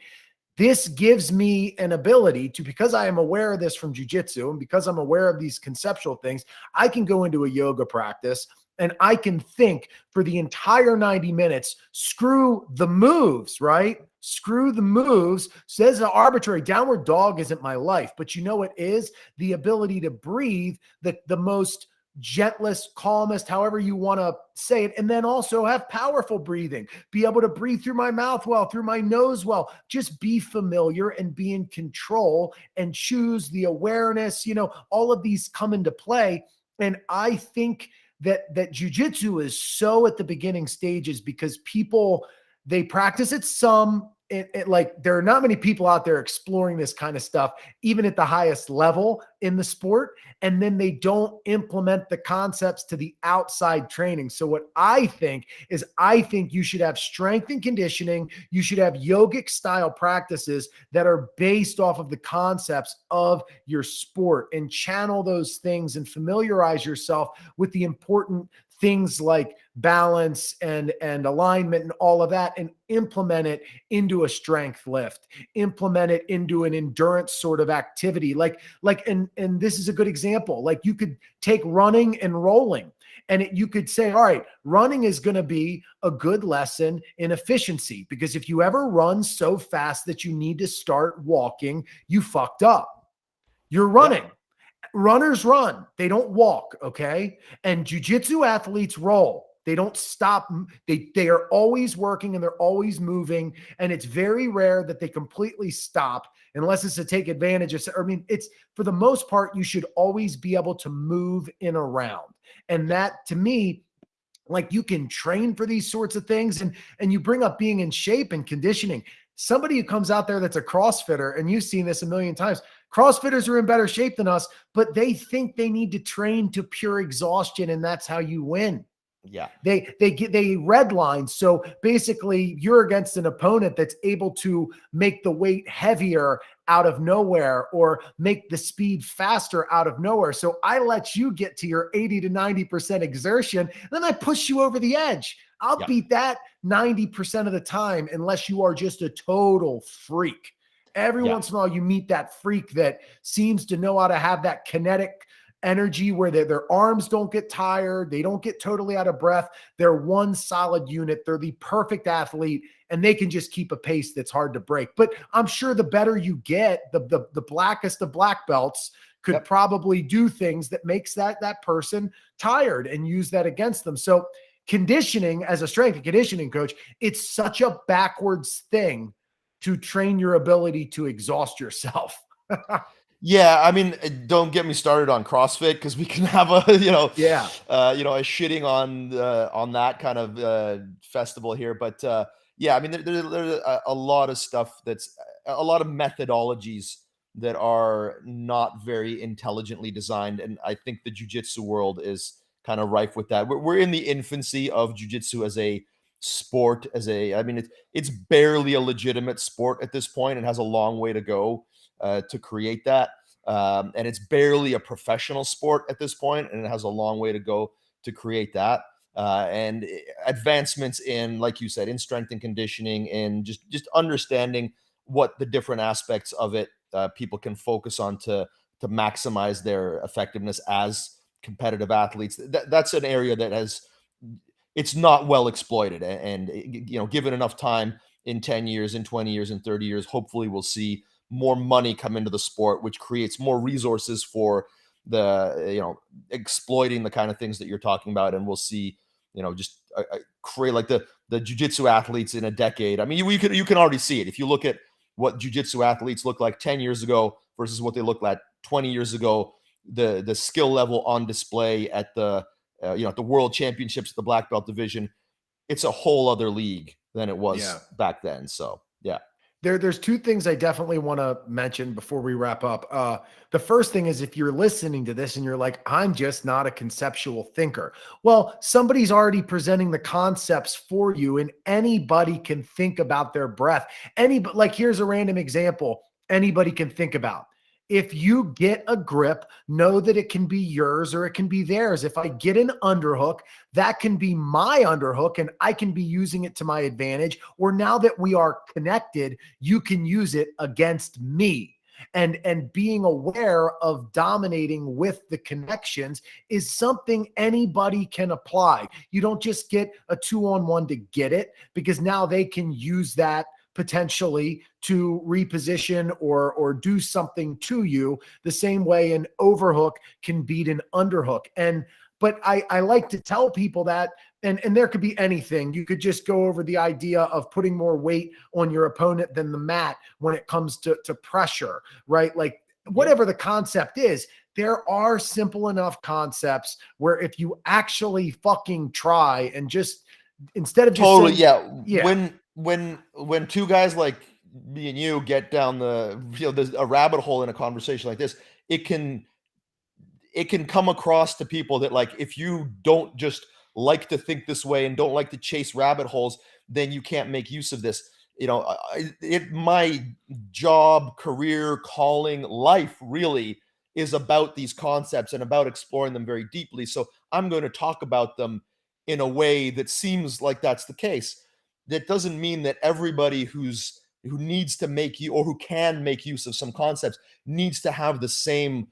This gives me an ability to, because I am aware of this from jujitsu and because I'm aware of these conceptual things, I can go into a yoga practice and I can think for the entire 90 minutes, screw the moves, right? Screw the moves. Says an arbitrary downward dog isn't my life, but you know it is the ability to breathe the most gentlest, calmest, however you want to say it, and then also have powerful breathing, be able to breathe through my mouth well, through my nose well, just be familiar and be in control and choose the awareness, all of these come into play. And I think that jujitsu is so at the beginning stages because people, they practice it some, like there are not many people out there exploring this kind of stuff, even at the highest level in the sport. And then they don't implement the concepts to the outside training. So what I think is, I think you should have strength and conditioning. You should have yogic style practices that are based off of the concepts of your sport, and channel those things and familiarize yourself with the important things like balance and alignment and all of that, and implement it into a strength lift, implement it into an endurance sort of activity. And this is a good example. Like you could take running and rolling, and you could say, all right, running is going to be a good lesson in efficiency, because if you ever run so fast that you need to start walking, you fucked up. You're running. Yeah. Runners run, they don't walk, okay? And jiu-jitsu athletes roll. They don't stop. They are always working and they're always moving. And it's very rare that they completely stop unless it's to take advantage of, it's for the most part, you should always be able to move in a round. And that to me, like you can train for these sorts of things, and you bring up being in shape and conditioning. Somebody who comes out there that's a CrossFitter, and you've seen this a million times, CrossFitters are in better shape than us, but they think they need to train to pure exhaustion, and that's how you win. Yeah. They redline. So basically you're against an opponent that's able to make the weight heavier out of nowhere or make the speed faster out of nowhere. So I let you get to your 80 to 90% exertion. Then I push you over the edge. I'll beat that 90% of the time, unless you are just a total freak. Every once in a while you meet that freak that seems to know how to have that kinetic energy where their arms don't get tired. They don't get totally out of breath. They're one solid unit. They're the perfect athlete, and they can just keep a pace that's hard to break. But I'm sure the better you get, the blackest of black belts could probably do things that makes that person tired and use that against them. So conditioning, as a strength and conditioning coach, it's such a backwards thing to train your ability to exhaust yourself. Yeah, I mean, don't get me started on CrossFit, because we can have a a shitting on that kind of festival here. But yeah, I mean, there's a lot of stuff that's a lot of methodologies that are not very intelligently designed, and I think the jujitsu world is kind of rife with that. We're in the infancy of jujitsu as a sport, I mean, it's barely a legitimate sport at this point. It has a long way to go. to create that. And it's barely a professional sport at this point, and it has a long way to go to create that. And advancements in, like you said, in strength and conditioning, and just understanding what the different aspects of it people can focus on to maximize their effectiveness as competitive athletes. That's an area that it's not well exploited, and given enough time, in 10 years, in 20 years, in 30 years, hopefully we'll see more money come into the sport, which creates more resources for the exploiting the kind of things that you're talking about, and we'll see just create like the jiu-jitsu athletes in a decade. I mean, you can already see it if you look at what jiu-jitsu athletes look like 10 years ago versus what they look like 20 years ago. The skill level on display at the at the world championships, the black belt division, it's a whole other league than it was back then. So yeah. There's two things I definitely want to mention before we wrap up. The first thing is, if you're listening to this and you're like, I'm just not a conceptual thinker. Well, somebody's already presenting the concepts for you, and anybody can think about their breath. Like, here's a random example anybody can think about. If you get a grip, know that it can be yours or it can be theirs. If I get an underhook, that can be my underhook and I can be using it to my advantage. Or now that we are connected, you can use it against me. And being aware of dominating with the connections is something anybody can apply. You don't just get a 2-on-1 to get it, because now they can use that potentially to reposition or do something to you, the same way an overhook can beat an underhook. But I like to tell people that, and there could be anything. You could just go over the idea of putting more weight on your opponent than the mat when it comes to pressure, right? Like, whatever the concept is, there are simple enough concepts where if you actually fucking try and just, instead of just totally saying, when two guys like me and you get down there's a rabbit hole in a conversation like this, it can come across to people that, like, if you don't just like to think this way and don't like to chase rabbit holes, then you can't make use of this. My job, career, calling, life really is about these concepts and about exploring them very deeply. So I'm going to talk about them in a way that seems like that's the case. That doesn't mean that everybody who needs to make you, or who can make use of some concepts, needs to have the same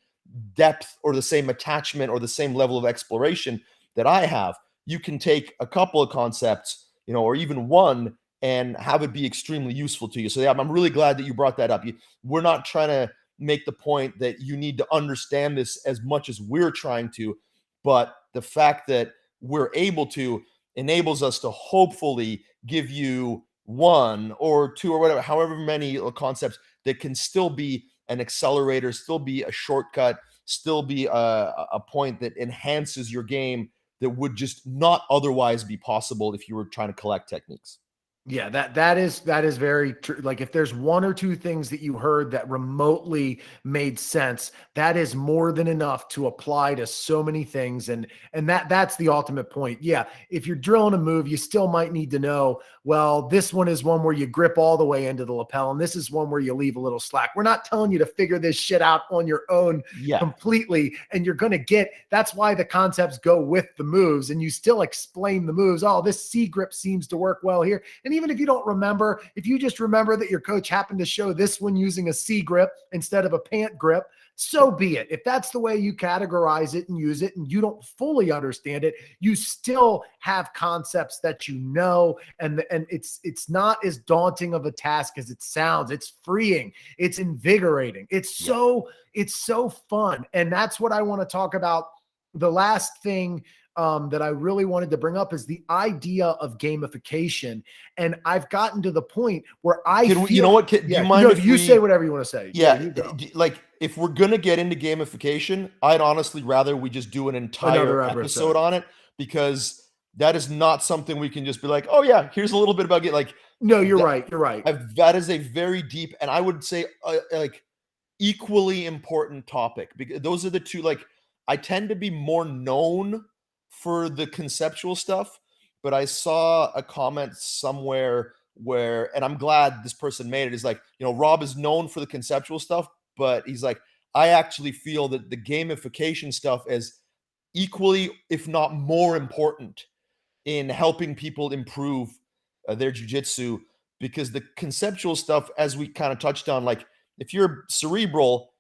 depth or the same attachment or the same level of exploration that I have. You can take a couple of concepts, or even one, and have it be extremely useful to you. So yeah, I'm really glad that you brought that up. We're not trying to make the point that you need to understand this as much as we're trying to, but the fact that we're able to enables us to hopefully give you one or two or whatever, however many concepts that can still be an accelerator, still be a shortcut, still be a point that enhances your game that would just not otherwise be possible if you were trying to collect techniques. Yeah, that is very true. Like, if there's one or two things that you heard that remotely made sense, that is more than enough to apply to so many things. And that's the ultimate point. Yeah, if you're drilling a move, you still might need to know, well, this one is one where you grip all the way into the lapel, and this is one where you leave a little slack. We're not telling you to figure this shit out on your own completely, and you're going to that's why the concepts go with the moves, and you still explain the moves. Oh, this C grip seems to work well here. And even if you don't remember, if you just remember that your coach happened to show this one using a C grip instead of a pant grip, so be it. If that's the way you categorize it and use it, and you don't fully understand it, you still have concepts that you know, and it's not as daunting of a task as it sounds. It's freeing. It's invigorating. It's so fun. And that's what I want to talk about. The last thing that I really wanted to bring up is the idea of gamification. And I've gotten to the point where do you mind if you say whatever you want to say? Yeah. Like, if we're going to get into gamification, I'd honestly rather we just do an entire episode on it, because that is not something we can just be like, oh yeah, here's a little bit about it. Like, no, you're right. That is a very deep, and I would say like equally important topic, because those are the two. Like, I tend to be more known for the conceptual stuff, but I saw a comment somewhere where, and I'm glad this person made it, is like, Rob is known for the conceptual stuff, but he's like, I actually feel that the gamification stuff is equally, if not more important in helping people improve their jujitsu, because the conceptual stuff, as we kind of touched on, like if you're cerebral,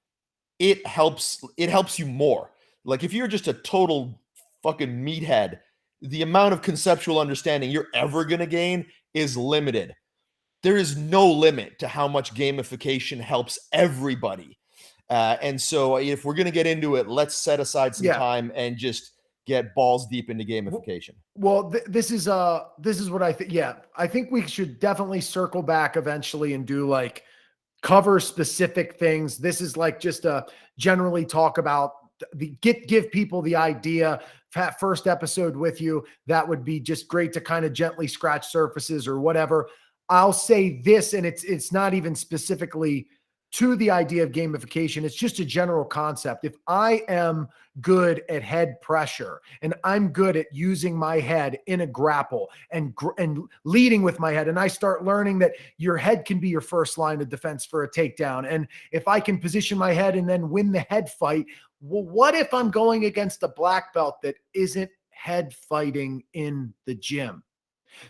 it helps you more. Like if you're just a total fucking meathead, the amount of conceptual understanding you're ever going to gain is limited. There is no limit to how much gamification helps everybody. And so if we're going to get into it, let's set aside some time and just get balls deep into gamification. Well, this is what I think. Yeah, I think we should definitely circle back eventually and do like cover specific things. This is like just a generally talk about give people the idea. First episode with you, that would be just great to kind of gently scratch surfaces or whatever. I'll say this, and it's not even specifically to the idea of gamification. It's just a general concept. If I am good at head pressure and I'm good at using my head in a grapple and leading with my head, and I start learning that your head can be your first line of defense for a takedown, and if I can position my head and then win the head fight, well, what if I'm going against a black belt that isn't head fighting in the gym?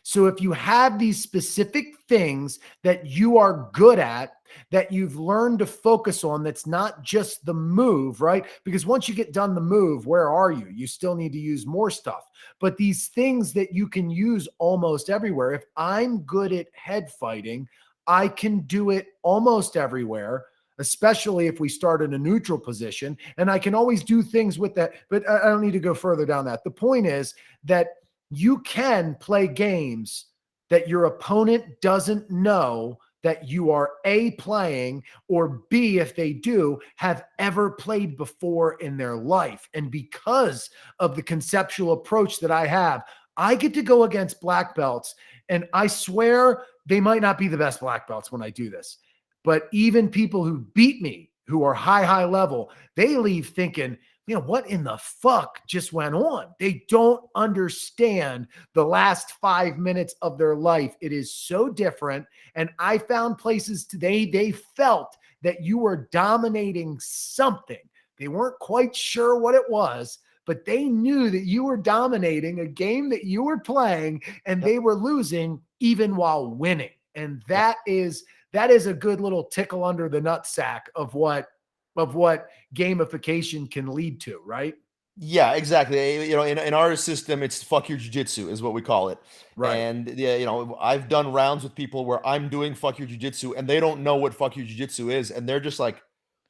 So if you have these specific things that you are good at, that you've learned to focus on, that's not just the move, right? Because once you get done the move, where are you? You still need to use more stuff. But these things that you can use almost everywhere. If I'm good at head fighting, I can do it almost everywhere, especially if we start in a neutral position. And I can always do things with that, but I don't need to go further down that. The point is that you can play games that your opponent doesn't know that you are A, playing, or B, if they do, have ever played before in their life. And because of the conceptual approach that I have, I get to go against black belts, and I swear they might not be the best black belts when I do this. But even people who beat me, who are high level, they leave thinking, you know, what in the fuck just went on? They don't understand the last 5 minutes of their life. It is so different. And I found places today, they felt that you were dominating something. They weren't quite sure what it was, but they knew that you were dominating a game that you were playing, and they were losing even while winning. And that is a good little tickle under the nutsack of what gamification can lead to, right? Yeah, exactly. You know, in our system, it's fuck your jujitsu is what we call it. Right. And yeah, you know, I've done rounds with people where I'm doing fuck your jujitsu and they don't know what fuck your jujitsu is, and they're just like,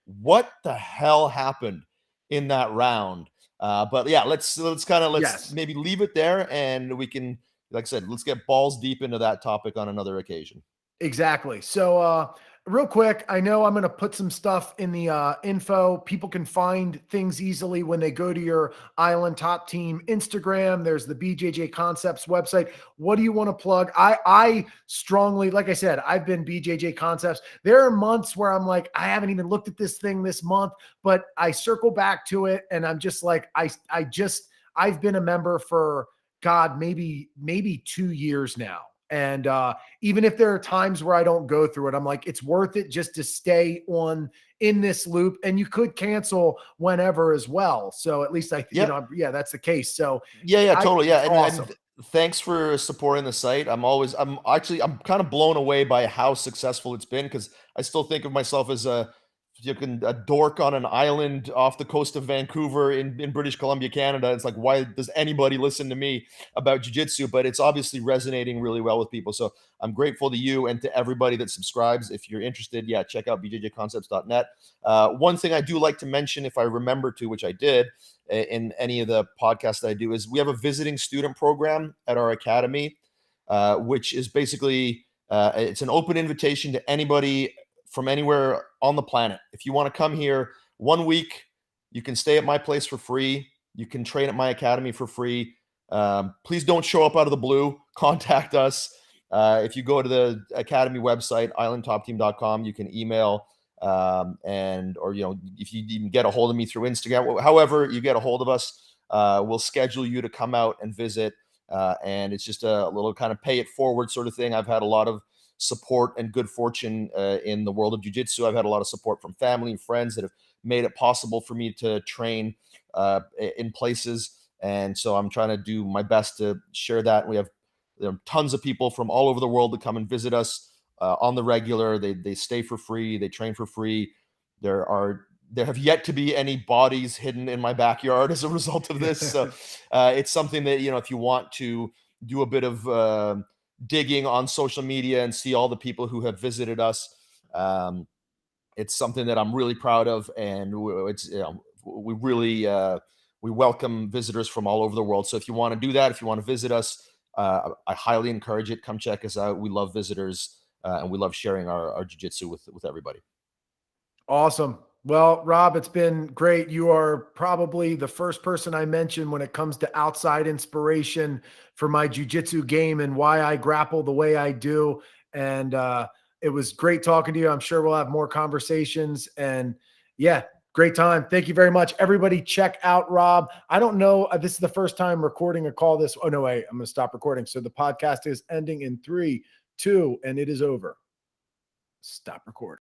"What the hell happened in that round?" But yeah, let's Yes. maybe leave it there, and we can, like I said, let's get balls deep into that topic on another occasion. Exactly. So, real quick, I know I'm going to put some stuff in the info. People can find things easily when they go to your Island Top Team Instagram. There's the BJJ Concepts website. What do you want to plug? I strongly, like I said, I've been BJJ Concepts. There are months where I'm like, I haven't even looked at this thing this month, but I circle back to it, and I'm just like, I've been a member for God, maybe 2 years now. And even if there are times where I don't go through it, I'm like, it's worth it just to stay on in this loop. And you could cancel whenever as well. So at least Yep. yeah, that's the case. So Yeah, totally. Yeah, it's and awesome. thanks for supporting the site. I'm kind of blown away by how successful it's been, because I still think of myself as a dork on an island off the coast of Vancouver in British Columbia, Canada. It's like, why does anybody listen to me about jiu-jitsu? But it's obviously resonating really well with people. So I'm grateful to you and to everybody that subscribes. If you're interested, yeah, check out bjjconcepts.net. One thing I do like to mention, if I remember to, which I did in any of the podcasts that I do, is we have a visiting student program at our academy, which is basically it's an open invitation to anybody from anywhere on the planet. If you want to come here 1 week, you can stay at my place for free. You can train at my academy for free. Please don't show up out of the blue. Contact us. If you go to the academy website, islandtopteam.com, you can email or if you even get a hold of me through Instagram, however you get a hold of us, we'll schedule you to come out and visit. And it's just a little kind of pay it forward sort of thing. I've had a lot of support and good fortune in the world of jiu-jitsu. I've had a lot of support from family and friends that have made it possible for me to train in places. And so I'm trying to do my best to share that. We have tons of people from all over the world that come and visit us on the regular. They stay for free. They train for free. There have yet to be any bodies hidden in my backyard as a result of this. So it's something that, if you want to do a bit of digging on social media and see all the people who have visited us, it's something that I'm really proud of. And we really, we welcome visitors from all over the world. So if you want to do that, if you want to visit us, I highly encourage it. Come check us out. We love visitors and we love sharing our jiu-jitsu with everybody. Awesome. Well, Rob, it's been great. You are probably the first person I mentioned when it comes to outside inspiration for my jiu-jitsu game and why I grapple the way I do. And it was great talking to you. I'm sure we'll have more conversations. And yeah, great time. Thank you very much. Everybody check out Rob. I don't know. This is the first time recording a call this. Oh, no, wait. I'm going to stop recording. So the podcast is ending in 3, 2, and it is over. Stop recording.